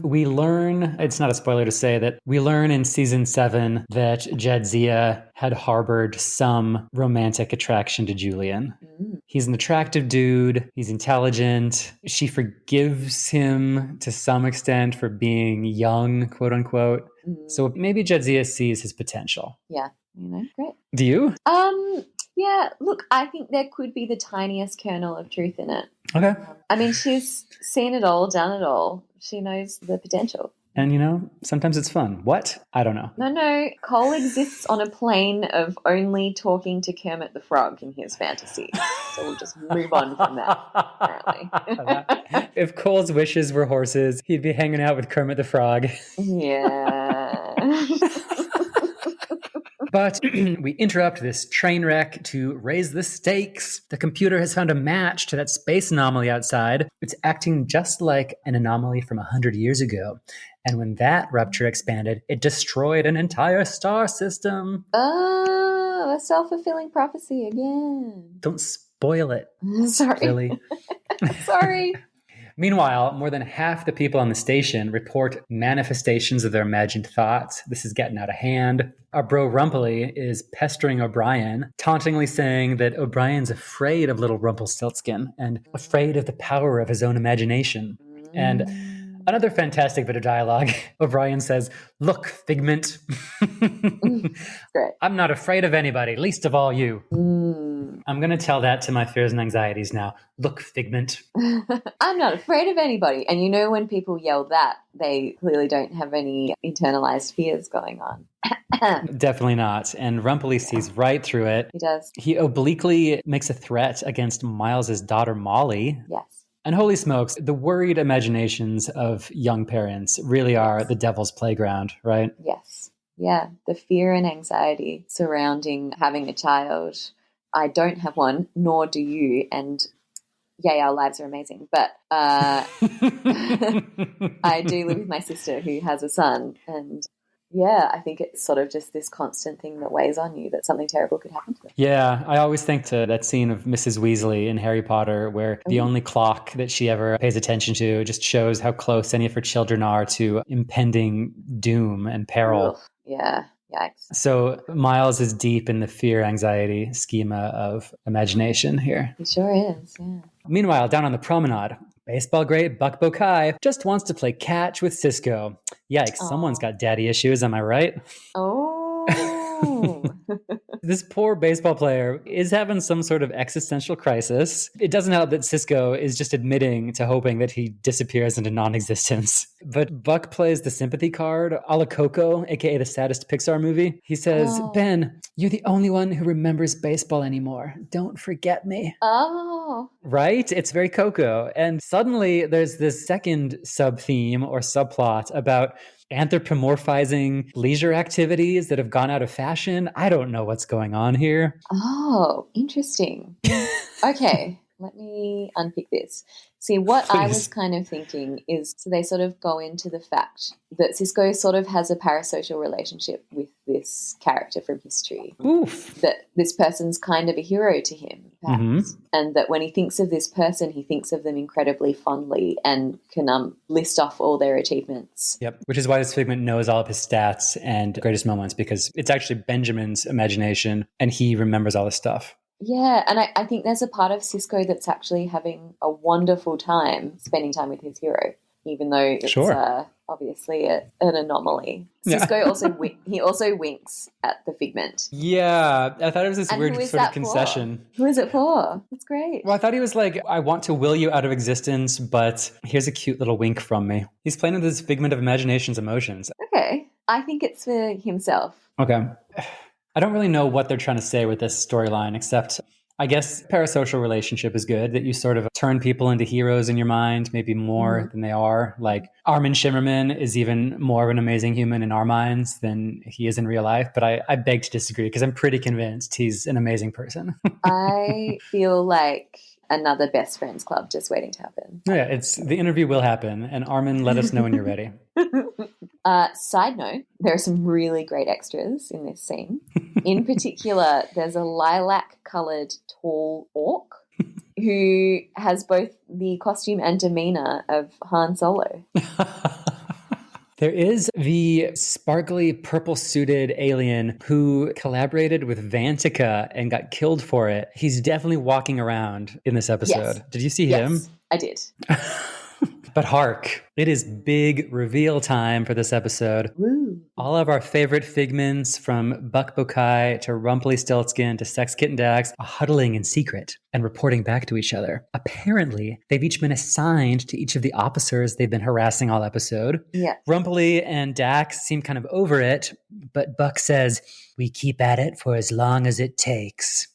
We learn, it's not a spoiler to say that we learn in season 7 that Jadzia had harbored some romantic attraction to Julian. He's an attractive dude. He's intelligent. She forgives him to some extent for being young, quote unquote. So maybe Jadzia sees his potential. Yeah. Great. Do you? Yeah, look, I think there could be the tiniest kernel of truth in it. Okay. I mean, she's seen it all, done it all. She knows the potential. And, sometimes it's fun. What? I don't know. No. Cole exists on a plane of only talking to Kermit the Frog in his fantasy. So we'll just move on from that, apparently. If Cole's wishes were horses, he'd be hanging out with Kermit the Frog. Yeah. But we interrupt this train wreck to raise the stakes. The computer has found a match to that space anomaly outside. It's acting just like an anomaly from 100 years ago. And when that rupture expanded, it destroyed an entire star system. Oh, a self-fulfilling prophecy again. Don't spoil it. Sorry. Really? Sorry. Meanwhile, more than half the people on the station report manifestations of their imagined thoughts. This is getting out of hand. Our bro Rumpely is pestering O'Brien, tauntingly saying that O'Brien's afraid of little Rumpelstiltskin and afraid of the power of his own imagination. And another fantastic bit of dialogue. O'Brien says, "Look, Figment, Great. I'm not afraid of anybody, least of all you." I'm going to tell that to my fears and anxieties now. Look, Figment. I'm not afraid of anybody. And when people yell that, they clearly don't have any internalized fears going on. Definitely not. And Rumpely sees right through it. He does. He obliquely makes a threat against Miles's daughter, Molly. Yes. And holy smokes, the worried imaginations of young parents really are the devil's playground, right? Yes. Yeah. The fear and anxiety surrounding having a child. I don't have one, nor do you. And yay, our lives are amazing. But I do live with my sister who has a son. And yeah, I think it's sort of just this constant thing that weighs on you that something terrible could happen to them. Yeah, I always think to that scene of Mrs. Weasley in Harry Potter where the only clock that she ever pays attention to just shows how close any of her children are to impending doom and peril. Ugh, yeah. Yikes. So Miles is deep in the fear-anxiety schema of imagination here. He sure is, yeah. Meanwhile, down on the promenade, baseball great Buck Bokai just wants to play catch with Cisco. Yikes, someone's got daddy issues, am I right? Oh. This poor baseball player is having some sort of existential crisis. It doesn't help that Cisco is just admitting to hoping that he disappears into non-existence. But Buck plays the sympathy card, a la Coco, aka the saddest Pixar movie. He says, "Ben, you're the only one who remembers baseball anymore. Don't forget me." Oh. Right? It's very Coco. And suddenly there's this second sub-theme or subplot about anthropomorphizing leisure activities that have gone out of fashion. I don't know what's going on here. Oh, interesting. Okay, let me unpick this. See, what I was kind of thinking is, so they sort of go into the fact that Cisco sort of has a parasocial relationship with this character from history. Oof. That this person's kind of a hero to him, perhaps. And that when he thinks of this person, he thinks of them incredibly fondly and can list off all their achievements. Yep. Which is why this Figment knows all of his stats and greatest moments, because it's actually Benjamin's imagination and he remembers all this stuff. Yeah, and I think there's a part of Cisco that's actually having a wonderful time spending time with his hero, even though it's obviously an anomaly. Cisco also winks at the Figment. Yeah, I thought it was this weird sort of concession. Who is it for? That's great. Well, I thought he was like, I want to will you out of existence, but here's a cute little wink from me. He's playing with this Figment of imagination's emotions. Okay, I think it's for himself. Okay. I don't really know what they're trying to say with this storyline, except I guess parasocial relationship is good, that you sort of turn people into heroes in your mind, maybe more than they are. Like Armin Shimmerman is even more of an amazing human in our minds than he is in real life. But I beg to disagree because I'm pretty convinced he's an amazing person. I feel like another best friends club just waiting to happen. Yeah, the interview will happen. And Armin, let us know when you're ready. Side note, there are some really great extras in this scene. In particular, there's a lilac-coloured tall orc who has both the costume and demeanour of Han Solo. There is the sparkly purple-suited alien who collaborated with Vantika and got killed for it. He's definitely walking around in this episode. Yes. Did you see him? I did. But hark, it is big reveal time for this episode. Woo. All of our favorite figments, from Buck Bokai to Rumpelstiltskin to Sex Kitten Dax, are huddling in secret and reporting back to each other. Apparently, they've each been assigned to each of the officers they've been harassing all episode. Yeah. Rumpely and Dax seem kind of over it, but Buck says, "We keep at it for as long as it takes."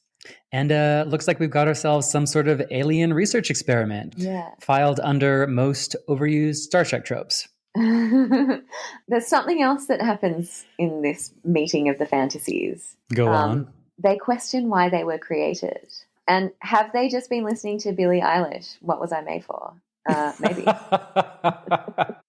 And looks like we've got ourselves some sort of alien research experiment, filed under most overused Star Trek tropes. There's something else that happens in this meeting of the fantasies. Go on. They question why they were created. And have they just been listening to Billie Eilish? What was I made for? Maybe.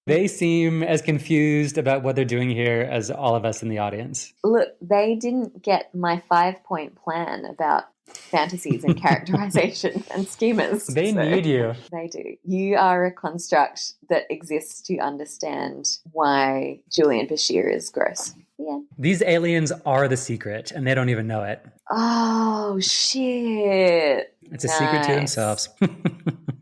They seem as confused about what they're doing here as all of us in the audience. Look, they didn't get my 5-point plan about fantasies and characterization and schemas. They need you. They do. You are a construct that exists to understand why Julian Bashir is gross. Yeah. These aliens are the secret, and they don't even know it. Oh, shit. It's a secret to themselves.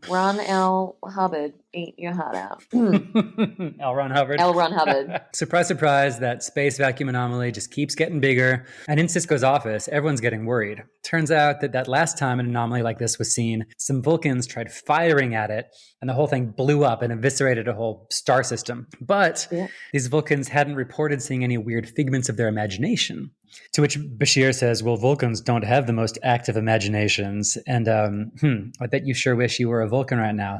Ron L. Hubbard, eat your heart out. L. Ron Hubbard. L. Ron Hubbard. Surprise, surprise, that space vacuum anomaly just keeps getting bigger. And in Cisco's office, everyone's getting worried. Turns out that last time an anomaly like this was seen, some Vulcans tried firing at it, and the whole thing blew up and eviscerated a whole star system. But these Vulcans hadn't reported seeing any weird figments of their imagination. To which Bashir says, well, Vulcans don't have the most active imaginations. And I bet you sure wish you were a Vulcan right now.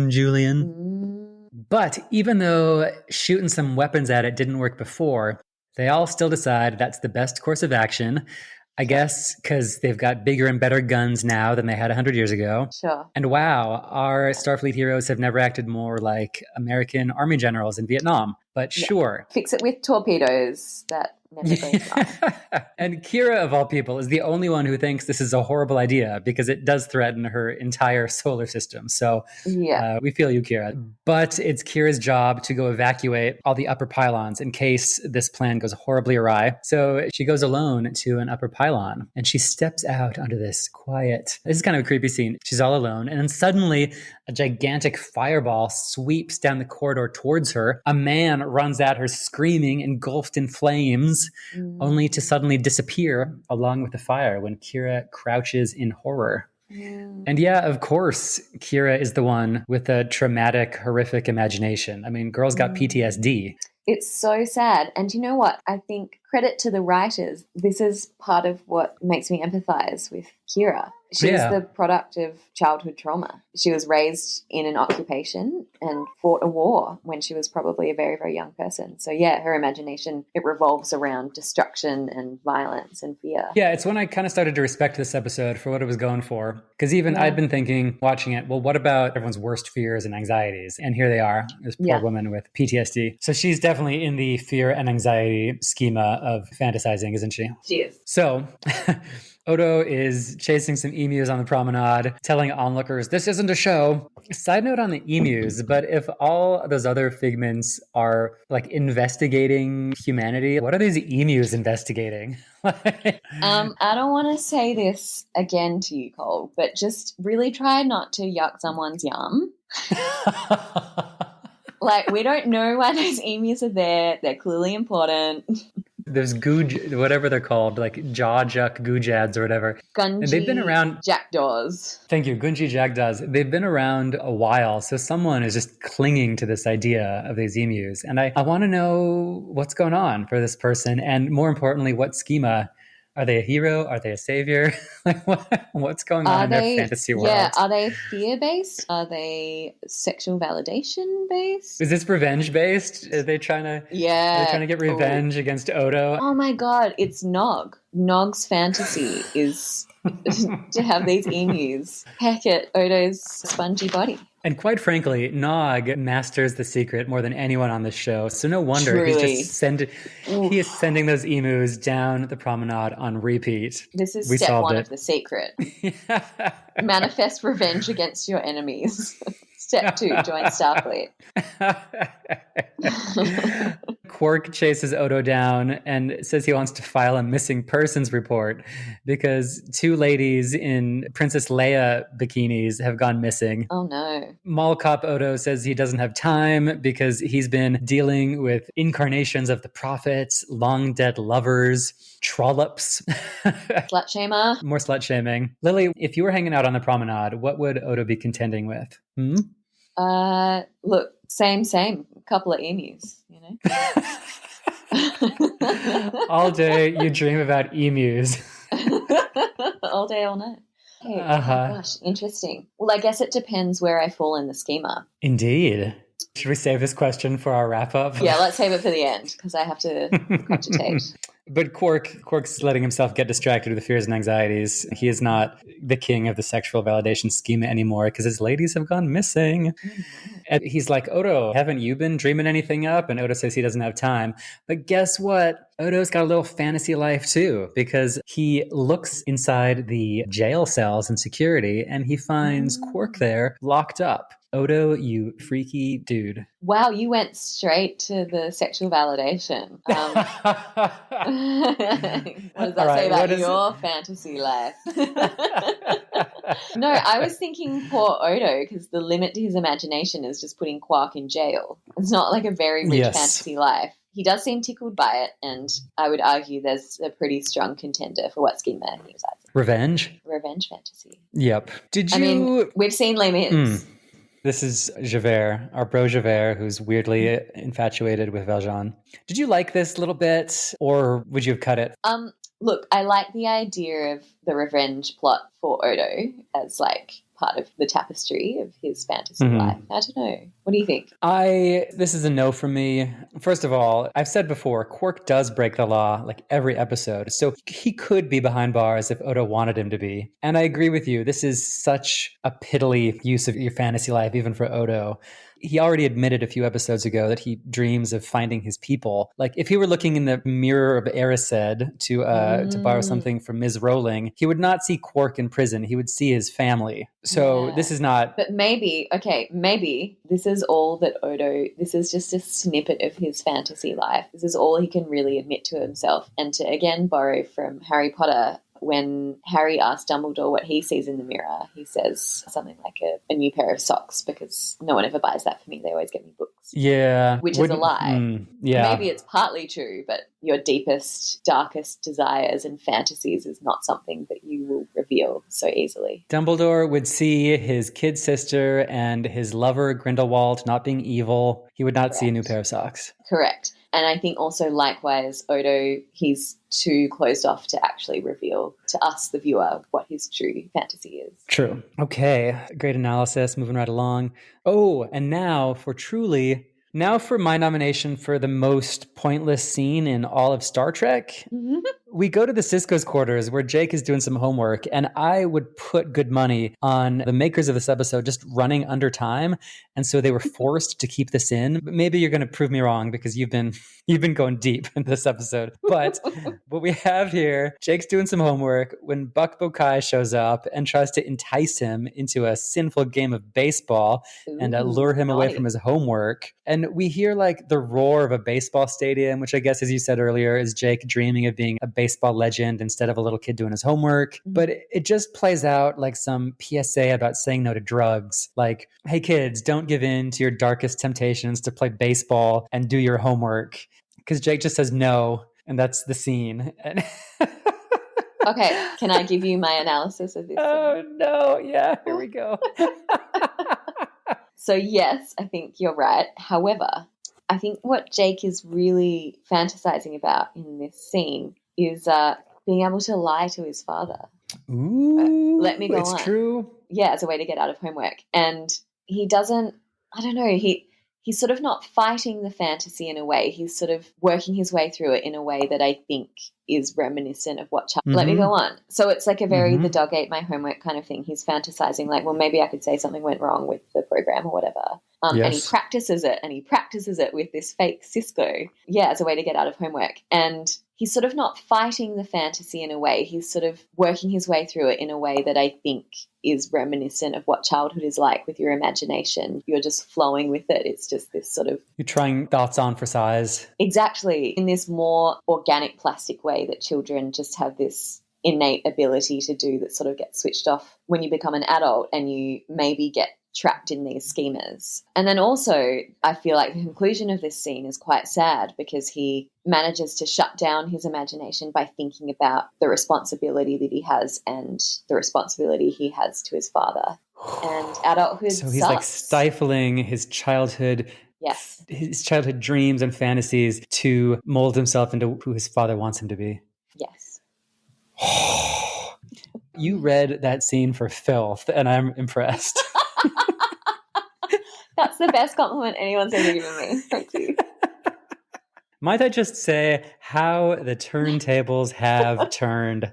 Julian? But even though shooting some weapons at it didn't work before, they all still decide that's the best course of action. I guess because they've got bigger and better guns now than they had 100 years ago. Sure. And wow, our Starfleet heroes have never acted more like American Army generals in Vietnam. But sure. Fix it with torpedoes. That never goes wrong. And Kira, of all people, is the only one who thinks this is a horrible idea because it does threaten her entire solar system. So we feel you, Kira. But it's Kira's job to go evacuate all the upper pylons in case this plan goes horribly awry. So she goes alone to an upper pylon and she steps out onto this is kind of a creepy scene. She's all alone. And then suddenly a gigantic fireball sweeps down the corridor towards her. A man runs at her screaming, engulfed in flames, only to suddenly disappear along with the fire when Kira crouches in horror. And of course, Kira is the one with a traumatic, horrific imagination. I mean, girl's got PTSD. It's so sad. And you know what? I think credit to the writers. This is part of what makes me empathize with Kira. She's the product of childhood trauma. She was raised in an occupation and fought a war when she was probably a very, very young person. So her imagination, it revolves around destruction and violence and fear. Yeah, it's when I kind of started to respect this episode for what it was going for. Because even I'd been thinking, watching it, well, what about everyone's worst fears and anxieties? And here they are, this poor woman with PTSD. So she's definitely in the fear and anxiety schema of fantasizing, isn't she? She is. So Odo is chasing some emus on the promenade, telling onlookers, this isn't a show. Side note on the emus, but if all those other figments are like investigating humanity, what are these emus investigating? I don't want to say this again to you, Cole, but just really try not to yuck someone's yum. Like, we don't know why those emus are there. They're clearly important. There's whatever they're called, like Jaw-Juck Goojads or whatever. Gunji and they've been around. Jackdaws. Thank you, Gunji Jackdaws. They've been around a while, so someone is just clinging to this idea of these emus. And I want to know what's going on for this person, and more importantly, what schema. Are they a hero? Are they a savior? Like what's going on in their fantasy world? Yeah, are they fear-based? Are they sexual validation-based? Is this revenge-based? Are they trying to? Yeah. Are they trying to get revenge against Odo? Oh my God, it's Nog. Nog's fantasy is to have these emus peck at Odo's spongy body. And quite frankly, Nog masters the secret more than anyone on this show. So no wonder he is sending those emus down the promenade on repeat. This is step one of the secret. Manifest revenge against your enemies. Step 2, join Starfleet. Quark chases Odo down and says he wants to file a missing persons report because 2 ladies in Princess Leia bikinis have gone missing. Oh no. Mall cop Odo says he doesn't have time because he's been dealing with incarnations of the prophets, long dead lovers, trollops. Slut shamer. More slut shaming. Lily, if you were hanging out on the promenade, what would Odo be contending with? Look, same. Couple of emus, you know. All day you dream about emus. All day, all night. Hey, oh gosh, interesting. Well, I guess it depends where I fall in the schema. Indeed. Should we save this question for our wrap up? Yeah, let's save it for the end because I have to cogitate. But Quark's letting himself get distracted with the fears and anxieties. He is not the king of the sexual validation schema anymore because his ladies have gone missing. And he's like, Odo, haven't you been dreaming anything up? And Odo says he doesn't have time. But guess what? Odo's got a little fantasy life too, because he looks inside the jail cells in security and he finds Quark there locked up. Odo, you freaky dude. Wow, you went straight to the sexual validation. What does that say about your fantasy life? No, I was thinking poor Odo because the limit to his imagination is just putting Quark in jail. It's not like a very rich fantasy life. He does seem tickled by it, and I would argue there's a pretty strong contender for what schema he resides in. Revenge fantasy. Yep. I mean, we've seen Les Mis. This is Javert, our bro Javert, who's weirdly infatuated with Valjean. Did you like this little bit, or would you have cut it? Look, I like the idea of the revenge plot for Odo as like part of the tapestry of his fantasy life. I don't know. What do you think? This is a no from me. First of all, I've said before, Quark does break the law like every episode. So he could be behind bars if Odo wanted him to be. And I agree with you. This is such a piddly use of your fantasy life, even for Odo. He already admitted a few episodes ago that he dreams of finding his people. Like if he were looking in the mirror of Erised to borrow something from Ms. Rowling, he would not see Quark in prison. He would see his family. So this is not... But maybe this is all that Odo... This is just a snippet of his fantasy life. This is all he can really admit to himself. And to, again, borrow from Harry Potter... When Harry asks Dumbledore what he sees in the mirror, he says something like a new pair of socks because no one ever buys that for me. They always get me books. Yeah. Which is a lie. Maybe it's partly true, but your deepest, darkest desires and fantasies is not something that you will reveal so easily. Dumbledore would see his kid sister and his lover Grindelwald not being evil. He would not see a new pair of socks. Correct. And I think also likewise, Odo, he's too closed off to actually reveal to us, the viewer, what his true fantasy is. True. Okay. Great analysis. Moving right along. Oh, and now for my nomination for the most pointless scene in all of Star Trek. We go to the Cisco's quarters where Jake is doing some homework, and I would put good money on the makers of this episode just running under time, and so they were forced to keep this in. But maybe you're going to prove me wrong because you've been going deep in this episode. But what we have here, Jake's doing some homework when Buck Bokai shows up and tries to entice him into a sinful game of baseball and lure him away from his homework. And we hear like the roar of a baseball stadium, which I guess, as you said earlier, is Jake dreaming of being a baseball legend instead of a little kid doing his homework. But it just plays out like some PSA about saying no to drugs. Like, hey kids, don't give in to your darkest temptations to play baseball and do your homework. Because Jake just says no, and that's the scene. Okay, can I give you my analysis of this? Oh, no. Yeah, here we go. So yes, I think you're right. However, I think what Jake is really fantasizing about in this scene is being able to lie to his father. Ooh, let me go on. It's true. Yeah, as a way to get out of homework. And he doesn't, I don't know, he's sort of not fighting the fantasy in a way. He's sort of working his way through it in a way that I think is reminiscent of what let me go on. So it's like a very the dog ate my homework kind of thing. He's fantasizing like, well, maybe I could say something went wrong with the program or whatever. And he Yes. practices it with this fake Cisco, as a way to get out of homework. And he's sort of not fighting the fantasy in a way. He's sort of working his way through it in a way that I think is reminiscent of what childhood is like with your imagination. You're just flowing with it. It's just this sort of... You're trying thoughts on for size. Exactly. In this more organic, plastic way that children just have this innate ability to do that sort of gets switched off when you become an adult and you maybe get trapped in these schemas. And then also, I feel like the conclusion of this scene is quite sad because he manages to shut down his imagination by thinking about the responsibility that he has and the responsibility he has to his father. And adulthood So he's sucks. like stifling his childhood, Yes. his childhood dreams and fantasies to mold himself into who his father wants him to be. Yes. You read that scene for filth, and I'm impressed. That's the best compliment anyone's ever given me. Thank you. Might I just say how the turntables have turned?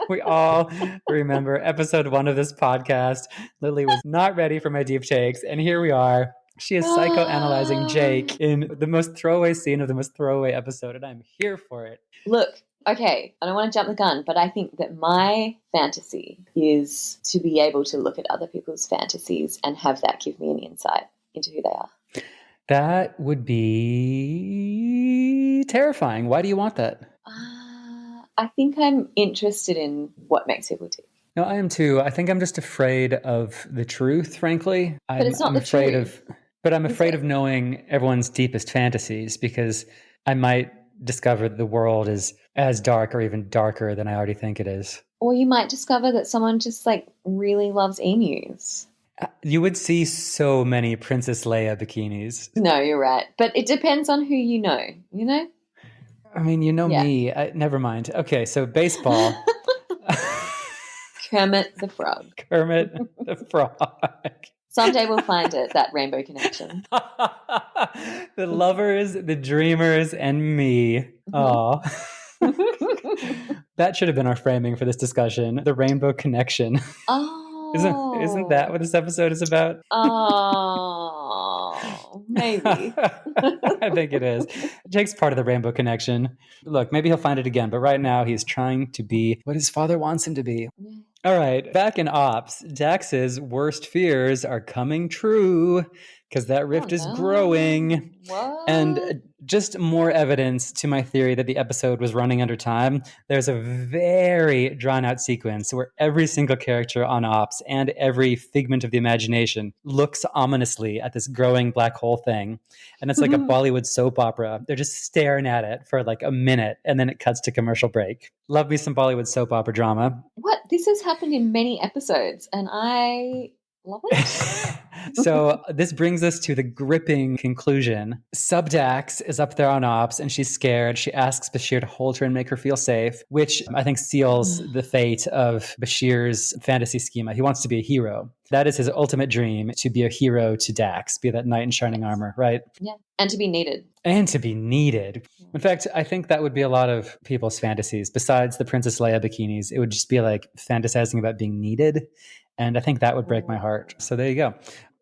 We all remember episode 1 of this podcast. Lily was not ready for my deep takes, and here we are. She is psychoanalyzing Jake in the most throwaway scene of the most throwaway episode, and I'm here for it. Look, okay, I don't want to jump the gun, but I think that my fantasy is to be able to look at other people's fantasies and have that give me an insight into who they are. That would be terrifying. Why do you want that? I think I'm interested in what makes people tick. No, I am too. I think I'm just afraid of the truth, frankly. But it's not the afraid truth. But I'm afraid of knowing everyone's deepest fantasies because I might discover the world is as dark or even darker than I already think it is. Or you might discover that someone just like really loves emus. You would see so many Princess Leia bikinis. No, you're right. But it depends on who you know, you know? I mean, you know me. Never mind. Okay, so baseball. Kermit the Frog. Kermit the Frog. Someday we'll find it, that rainbow connection. The lovers, the dreamers, and me. Oh. That should have been our framing for this discussion. The rainbow connection. Oh. Isn't that what this episode is about? Oh, maybe. I think it is. Jake's part of the rainbow connection. Look, maybe he'll find it again, but right now he's trying to be what his father wants him to be. Yeah. All right, back in Ops, Dax's worst fears are coming true because that rift is growing. What? And just more evidence to my theory that the episode was running under time. There's a very drawn out sequence where every single character on Ops and every figment of the imagination looks ominously at this growing black hole thing. And it's like a Bollywood soap opera. They're just staring at it for like a minute and then it cuts to commercial break. Love me some Bollywood soap opera drama. What? This has happened in many episodes and I love it. So this brings us to the gripping conclusion. Subdax is up there on Ops and she's scared. She asks Bashir to hold her and make her feel safe, which I think seals the fate of Bashir's fantasy schema. He wants to be a hero. That is his ultimate dream, to be a hero to Dax, be that knight in shining armor, right? Yeah, and to be needed. And to be needed. In fact, I think that would be a lot of people's fantasies. Besides the Princess Leia bikinis, it would just be like fantasizing about being needed. And I think that would break my heart. So there you go.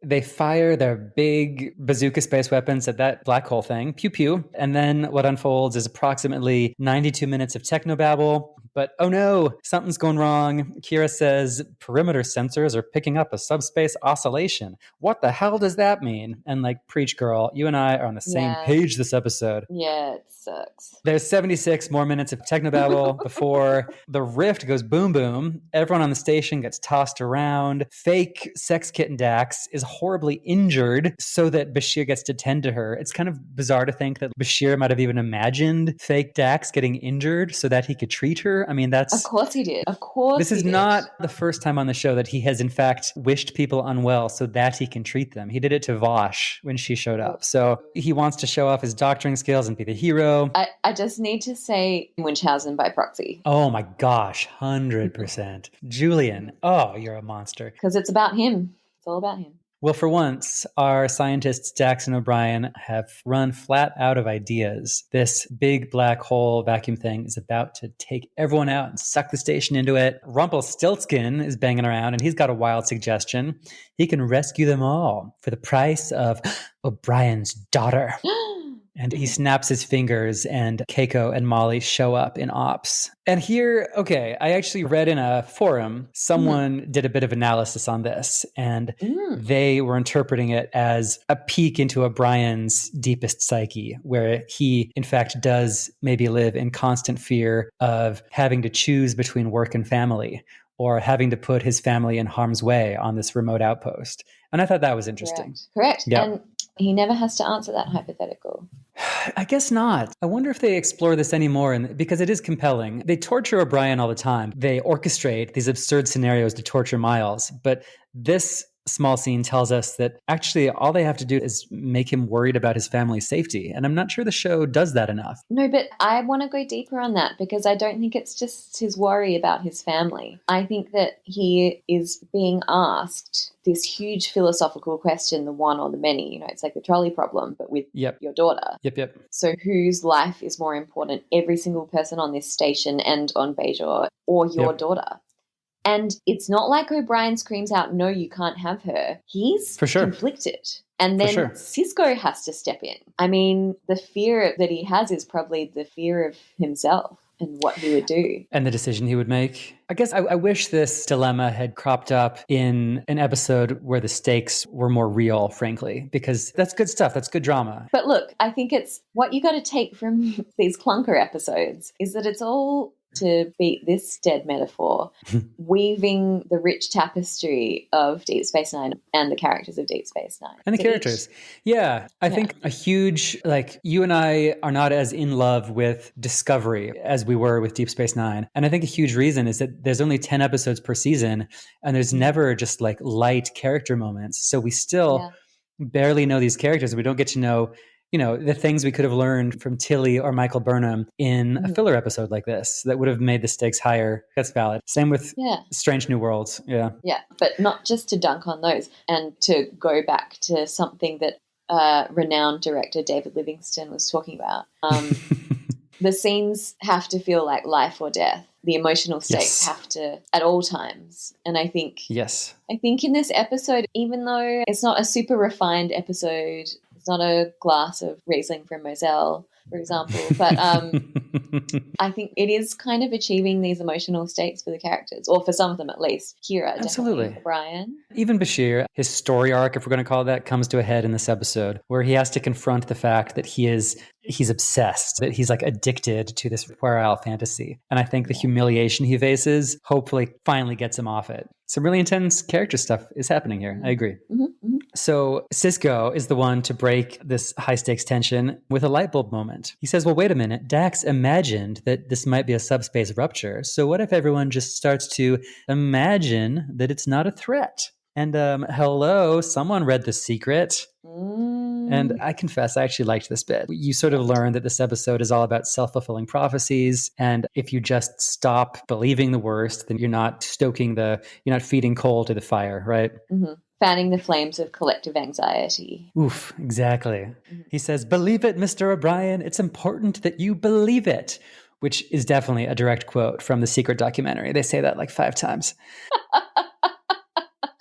They fire their big bazooka space weapons at that black hole thing. Pew pew. And then what unfolds is approximately 92 minutes of technobabble. But oh no, something's going wrong. Kira says perimeter sensors are picking up a subspace oscillation. What the hell does that mean? And like, preach girl, you and I are on the same page this episode. Yeah, it sucks. There's 76 more minutes of technobabble before the rift goes boom boom. Everyone on the station gets tossed around. Fake sex kitten Dax is horribly injured so that Bashir gets to tend to her. It's kind of bizarre to think that Bashir might have even imagined fake Dax getting injured so that he could treat her. I mean, that's... Of course he did. Of course This is not the first time on the show that he has, in fact, wished people unwell so that he can treat them. He did it to Vosh when she showed up. So he wants to show off his doctoring skills and be the hero. I just need to say Munchausen by proxy. Oh my gosh, 100%. Julian, oh, you're a monster. Because it's about him. It's all about him. Well, for once, our scientists Dax and O'Brien have run flat out of ideas. This big black hole vacuum thing is about to take everyone out and suck the station into it. Rumpelstiltskin is banging around, and he's got a wild suggestion. He can rescue them all for the price of O'Brien's daughter. And he snaps his fingers, and Keiko and Molly show up in ops. And here, okay, I actually read in a forum, someone did a bit of analysis on this, and they were interpreting it as a peek into O'Brien's deepest psyche, where he, in fact, does maybe live in constant fear of having to choose between work and family, or having to put his family in harm's way on this remote outpost. And I thought that was interesting. Correct. Yep. And he never has to answer that hypothetical. I guess not. I wonder if they explore this anymore, because it is compelling. They torture O'Brien all the time. They orchestrate these absurd scenarios to torture Miles. But this small scene tells us that actually all they have to do is make him worried about his family's safety. And I'm not sure the show does that enough. No, but I want to go deeper on that, because I don't think it's just his worry about his family. I think that he is being asked this huge philosophical question, the one or the many. You know, it's like the trolley problem, but with your daughter. Yep. So whose life is more important, every single person on this station and on Bajor, or your daughter? And it's not like O'Brien screams out, no, you can't have her. He's conflicted. And then Cisco has to step in. I mean, the fear that he has is probably the fear of himself and what he would do. And the decision he would make. I guess I wish this dilemma had cropped up in an episode where the stakes were more real, frankly, because that's good stuff. That's good drama. But look, I think it's what you got to take from these clunker episodes is that it's all, to beat this dead metaphor, weaving the rich tapestry of Deep Space Nine and the characters of Deep Space Nine. And the characters. Yeah. I think a huge, you and I are not as in love with Discovery as we were with Deep Space Nine. And I think a huge reason is that there's only 10 episodes per season, and there's never just light character moments. So we still barely know these characters. We don't get to know the things we could have learned from Tilly or Michael Burnham in a filler episode like this that would have made the stakes higher. That's valid. Same with Strange New Worlds. Yeah. Yeah. But not just to dunk on those, and to go back to something that renowned director David Livingston was talking about. The scenes have to feel like life or death. The emotional stakes have to, at all times. And I think, I think in this episode, even though it's not a super refined episode, not a glass of Riesling from Moselle, for example. But I think it is kind of achieving these emotional stakes for the characters, or for some of them at least. Kira, absolutely. Brian. Even Bashir, his story arc, if we're going to call it that, comes to a head in this episode, where he has to confront the fact that he's obsessed, that he's addicted to this puerile fantasy. And I think the humiliation he faces hopefully finally gets him off it. Some really intense character stuff is happening here. I agree. So Cisco is the one to break this high stakes tension with a light bulb moment. He says, well, wait a minute. Dax imagined that this might be a subspace rupture. So what if everyone just starts to imagine that it's not a threat? And hello, someone read The Secret. And I confess, I actually liked this bit. You sort of learn that this episode is all about self-fulfilling prophecies. And if you just stop believing the worst, then you're not you're not feeding coal to the fire, right? Fanning the flames of collective anxiety. Oof, exactly. He says, believe it, Mr. O'Brien. It's important that you believe it, which is definitely a direct quote from The Secret documentary. They say that 5 times.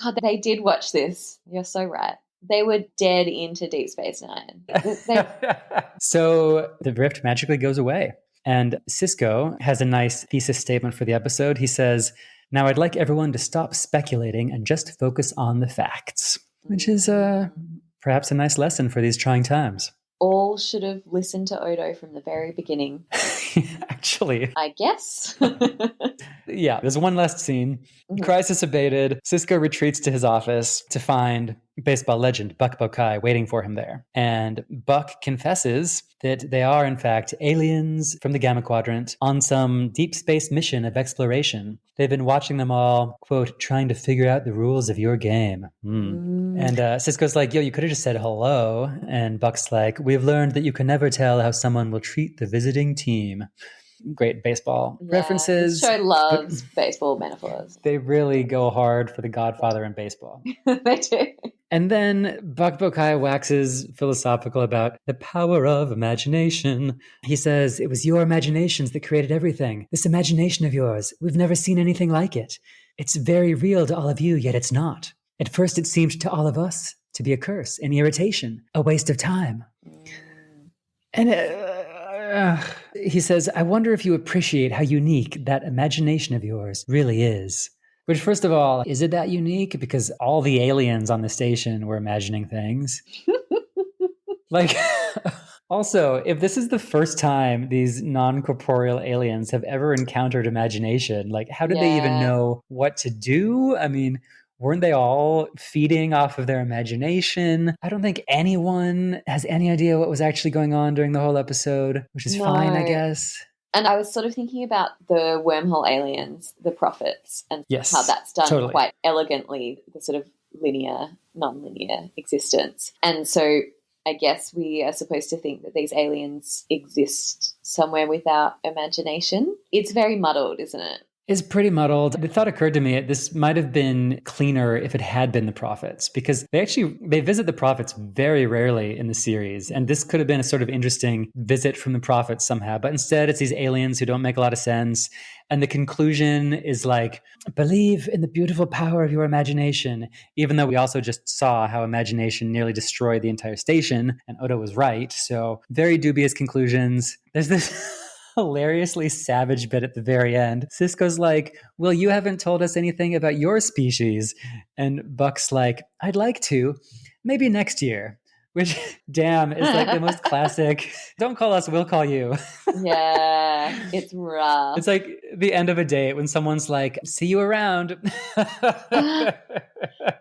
God, they did watch this. You're so right. They were dead into Deep Space Nine. So the rift magically goes away. And Cisco has a nice thesis statement for the episode. He says, now I'd like everyone to stop speculating and just focus on the facts, which is perhaps a nice lesson for these trying times. All should have listened to Odo from the very beginning. Actually. I guess. Yeah, there's one last scene. Crisis abated. Cisco retreats to his office to find baseball legend Buck Bokai waiting for him there. And Buck confesses that they are, in fact, aliens from the Gamma Quadrant on some deep space mission of exploration. They've been watching them all, quote, trying to figure out the rules of your game. And Cisco's like, yo, you could have just said hello. And Buck's like, we've learned that you can never tell how someone will treat the visiting team. Great baseball references. The show loves baseball metaphors. They really go hard for the Godfather in baseball. They do. And then Buck Bokai waxes philosophical about the power of imagination. He says, it was your imaginations that created everything. This imagination of yours, we've never seen anything like it. It's very real to all of you, yet it's not. At first it seemed to all of us to be a curse, an irritation, a waste of time. And he says, I wonder if you appreciate how unique that imagination of yours really is. Which, first of all, is it that unique? Because all the aliens on the station were imagining things. Like, also, if this is the first time these non-corporeal aliens have ever encountered imagination, like, how did they even know what to do? I mean, weren't they all feeding off of their imagination? I don't think anyone has any idea what was actually going on during the whole episode, which is fine, I guess. And I was sort of thinking about the wormhole aliens, the prophets, and how that's done quite elegantly, the sort of linear, non-linear existence. And so I guess we are supposed to think that these aliens exist somewhere without imagination. It's very muddled, isn't it? It's pretty muddled. The thought occurred to me, this might have been cleaner if it had been the prophets, because they visit the prophets very rarely in the series. And this could have been a sort of interesting visit from the prophets somehow. But instead, it's these aliens who don't make a lot of sense. And the conclusion is like, believe in the beautiful power of your imagination, even though we also just saw how imagination nearly destroyed the entire station. And Oda was right. So very dubious conclusions. There's this hilariously savage bit at the very end. Sisko's like, well, you haven't told us anything about your species. And Buck's like, I'd like to. Maybe next year. Which, damn, is like the most classic, don't call us, we'll call you. Yeah, it's rough. It's like the end of a date when someone's like, see you around.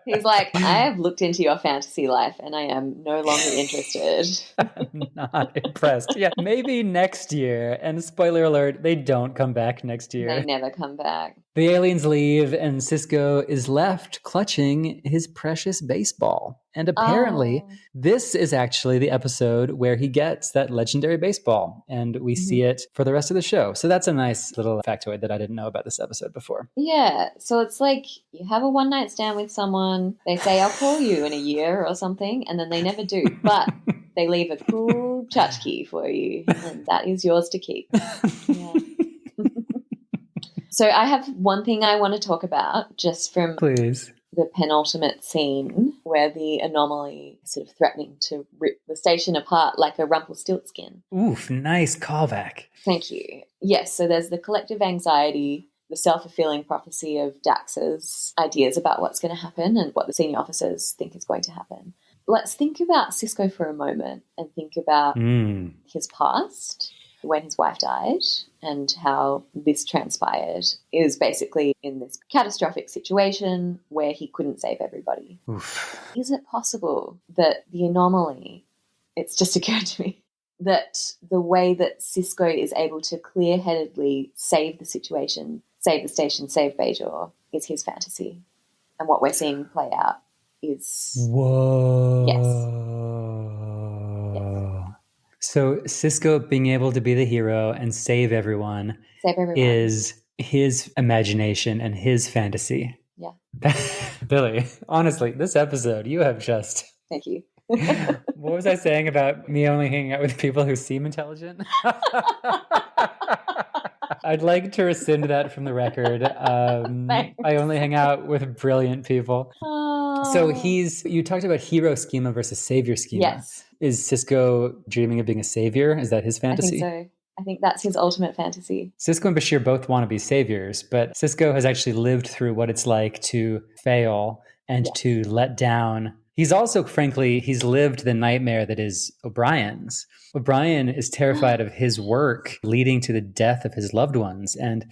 He's like, I have looked into your fantasy life and I am no longer interested. I'm not impressed. Yeah, maybe next year. And spoiler alert, they don't come back next year. They never come back. The aliens leave and Sisko is left clutching his precious baseball. And apparently, this is actually the episode where he gets that legendary baseball. And we see it for the rest of the show. So that's a nice little factoid that I didn't know about this episode before. Yeah. So it's like you have a one-night stand with someone. They say, I'll call you in a year or something. And then they never do. But they leave a cool tchotchke for you. And that is yours to keep. Yeah. So I have one thing I want to talk about just from the penultimate scene where the anomaly is sort of threatening to rip the station apart like a Rumpelstiltskin. Oof, nice callback. Thank you. Yes, so there's the collective anxiety, the self-fulfilling prophecy of Dax's ideas about what's going to happen and what the senior officers think is going to happen. Let's think about Sisko for a moment and think about his past, when his wife died and how this transpired. It was basically in this catastrophic situation where he couldn't save everybody. Oof. Is it possible that the anomaly, it's just occurred to me, that the way that Sisko is able to clear-headedly save the situation, save the station, save Bajor, is his fantasy. And what we're seeing play out is... Whoa. Yes. So Sisko being able to be the hero and save everyone is his imagination and his fantasy. Yeah. Billy, honestly, this episode, you have just... Thank you. What was I saying about me only hanging out with people who seem intelligent? I'd like to rescind that from the record. I only hang out with brilliant people. So you talked about hero schema versus savior schema. Yes. Is Sisko dreaming of being a savior? Is that his fantasy? I think so. I think that's his ultimate fantasy. Sisko and Bashir both want to be saviors, but Sisko has actually lived through what it's like to fail and to let down. He's also, frankly, he's lived the nightmare that is O'Brien's. O'Brien is terrified of his work leading to the death of his loved ones. And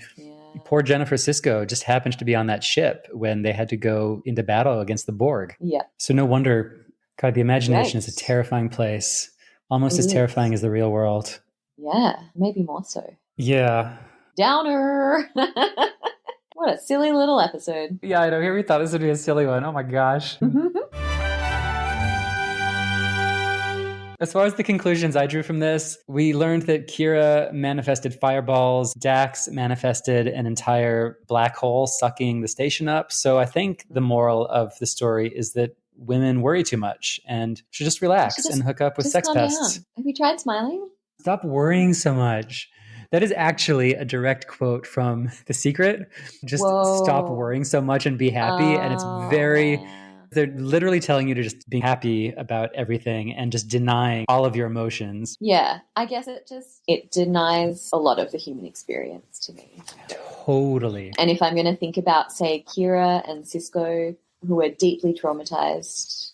poor Jennifer Sisko just happened to be on that ship when they had to go into battle against the Borg. Yeah. So no wonder, God, the imagination is a terrifying place, almost as terrifying as the real world. Yeah, maybe more so. Yeah. Downer. What a silly little episode. Yeah, I know. Here we thought this would be a silly one. Oh my gosh. As far as the conclusions I drew from this, we learned that Kira manifested fireballs, Dax manifested an entire black hole sucking the station up. So I think the moral of the story is that women worry too much and should just relax and hook up with sex pests. Down. Have you tried smiling? Stop worrying so much. That is actually a direct quote from The Secret. Just stop worrying so much and be happy. And it's they're literally telling you to just be happy about everything and just denying all of your emotions. Yeah, I guess it denies a lot of the human experience to me. Totally. And if I'm going to think about, say, Kira and Cisco, who are deeply traumatized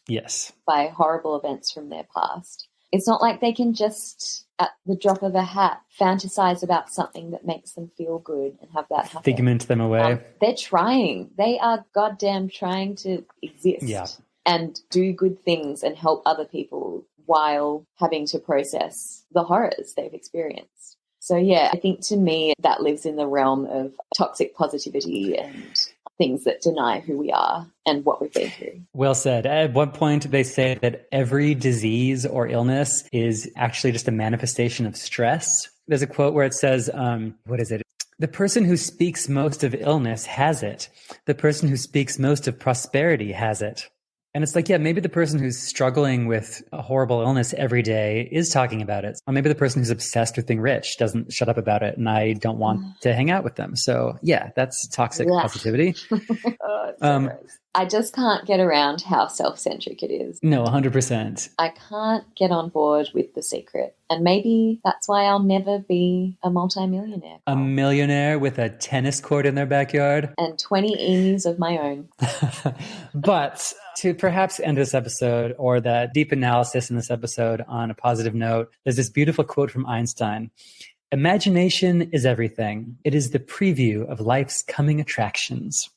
by horrible events from their past, it's not like they can just, at the drop of a hat, fantasize about something that makes them feel good and have that happen. Figment them away. They're trying. They are goddamn trying to exist and do good things and help other people while having to process the horrors they've experienced. So, I think to me that lives in the realm of toxic positivity and things that deny who we are and what we've been through. Well said. At one point, they say that every disease or illness is actually just a manifestation of stress. There's a quote where it says, what is it? The person who speaks most of illness has it. The person who speaks most of prosperity has it. And it's like, maybe the person who's struggling with a horrible illness every day is talking about it. Or maybe the person who's obsessed with being rich doesn't shut up about it, and I don't want to hang out with them. So that's toxic positivity. I just can't get around how self-centric it is. No, 100%. I can't get on board with The Secret. And maybe that's why I'll never be a multimillionaire. A millionaire with a tennis court in their backyard. And 20 emus of my own. But to perhaps end this episode, or that deep analysis in this episode, on a positive note, there's this beautiful quote from Einstein. Imagination is everything. It is the preview of life's coming attractions.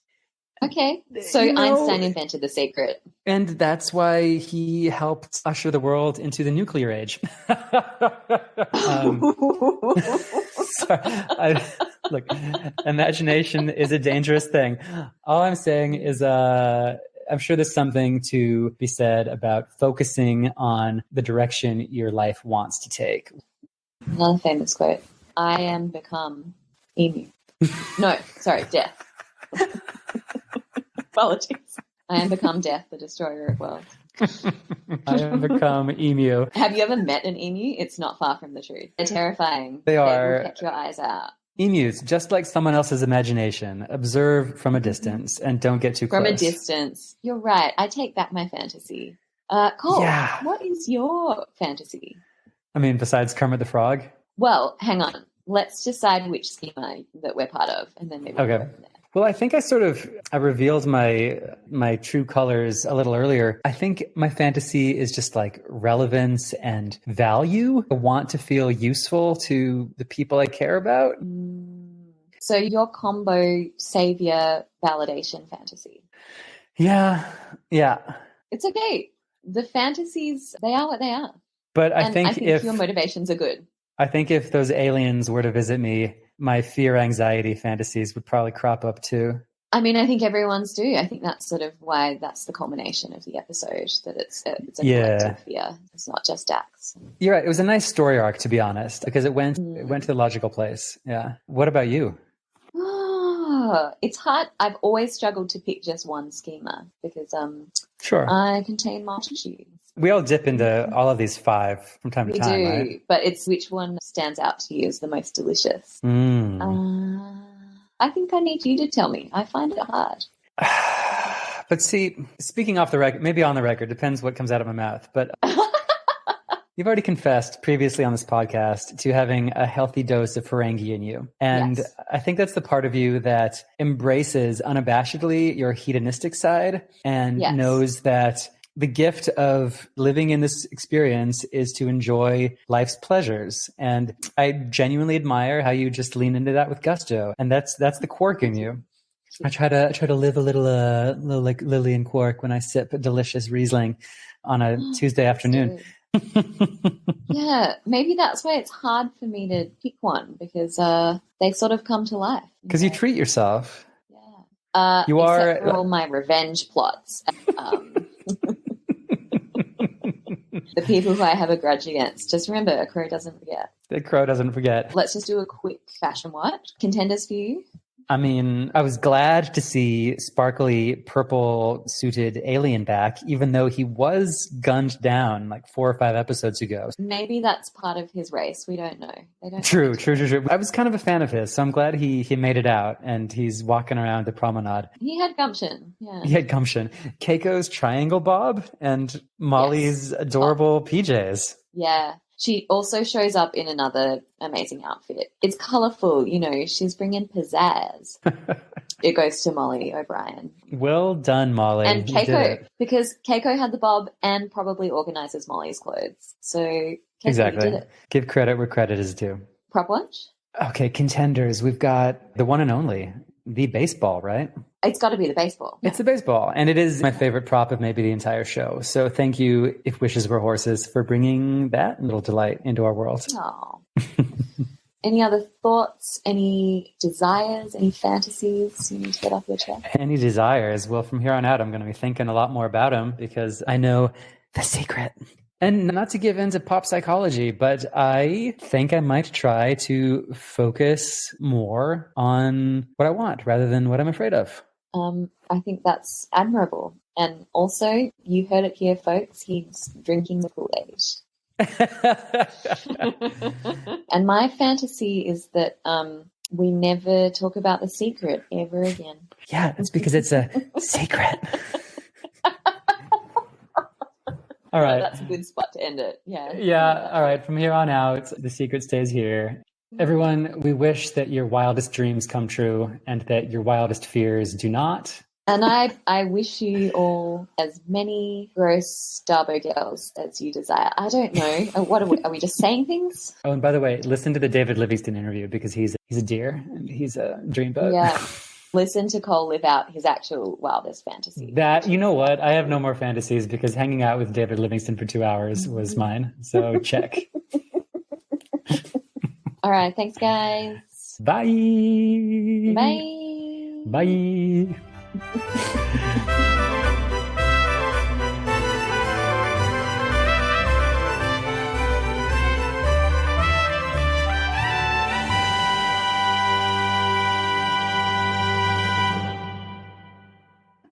Okay, so Einstein invented The Secret. And that's why he helped usher the world into the nuclear age. Look, imagination is a dangerous thing. All I'm saying is I'm sure there's something to be said about focusing on the direction your life wants to take. Another famous quote. I am become emu. No, sorry, death. Apologies. I am become death, the destroyer of worlds. I have become emu. Have you ever met an emu? It's not far from the truth. They're terrifying. They are. Will catch your eyes out. Emus, just like someone else's imagination, observe from a distance and don't get too close. From a distance. You're right. I take back my fantasy. Cole, what is your fantasy? I mean, besides Kermit the Frog? Well, hang on. Let's decide which schema that we're part of, and then maybe we'll go from there. Well, I think I revealed my true colors a little earlier. I think my fantasy is just like relevance and value. I want to feel useful to the people I care about. So your combo savior validation fantasy. Yeah. It's okay. The fantasies, they are what they are. But I think if your motivations are good. I think if those aliens were to visit me, my fear, anxiety fantasies would probably crop up too. I mean, I think everyone's do. I think that's sort of why that's the culmination of the episode, that it's a collective fear. It's not just Dax. You're right. It was a nice story arc, to be honest, because it went to the logical place. Yeah. What about you? It's hard. I've always struggled to pick just one schema because I contain multitudes. We all dip into all of these 5 from time to time, We do, right? but it's which one stands out to you as the most delicious. I think I need you to tell me. I find it hard. But see, speaking off the record, maybe on the record, depends what comes out of my mouth, but you've already confessed previously on this podcast to having a healthy dose of Ferengi in you. And I think that's the part of you that embraces unabashedly your hedonistic side and knows that the gift of living in this experience is to enjoy life's pleasures. And I genuinely admire how you just lean into that with gusto. And that's the Quark in you. I try to live a little like Lily and Quark when I sip a delicious Riesling on a Tuesday afternoon. Yeah, maybe that's why it's hard for me to pick one, because they sort of come to life. Because you treat yourself. Yeah. You are except for all my revenge plots. The people who I have a grudge against. Just remember, a crow doesn't forget. The crow doesn't forget. Let's just do a quick fashion watch. Contenders for you? I mean, I was glad to see sparkly purple suited alien back, even though he was gunned down like 4 or 5 episodes ago. Maybe that's part of his race. We don't know. They don't True. I was kind of a fan of his, so I'm glad he made it out and he's walking around the promenade. He had gumption. Yeah. He had gumption. Keiko's triangle bob and Molly's adorable PJs. Yeah. She also shows up in another amazing outfit. It's colourful, you know, she's bringing pizzazz. It goes to Molly O'Brien. Well done, Molly. And You did Keiko, it. because Keiko had the bob and probably organises Molly's clothes. So Keiko, Exactly. you did it. Give credit where credit is due. Prop watch? Okay, contenders. We've got the one and only, the baseball, right? It's got to be the baseball. It's the baseball, and it is my favorite prop of maybe the entire show. So thank you, If Wishes Were Horses, for bringing that little delight into our world. Oh. Any other thoughts, any desires, any fantasies you need to get off your chest? Any desires? Well, from here on out, I'm going to be thinking a lot more about them because I know the secret. And not to give in to pop psychology, but I think I might try to focus more on what I want rather than what I'm afraid of. I think that's admirable. And also, you heard it here, folks, he's drinking the Kool-Aid. And my fantasy is that we never talk about the secret ever again. Yeah, that's because it's a secret. All right. That's a good spot to end it. Yeah. Yeah. All right. From here on out, the secret stays here. Everyone, we wish that your wildest dreams come true and that your wildest fears do not. And I wish you all as many gross Starbo girls as you desire. I don't know. What are we just saying things? Oh, and by the way, listen to the David Livingston interview because he's a deer and he's a dreamboat. Yeah. Listen to Cole live out his actual wildest fantasy. That, you know what? I have no more fantasies because hanging out with David Livingston for 2 hours was mine. So check. All right. Thanks, guys. Bye. Bye. Bye.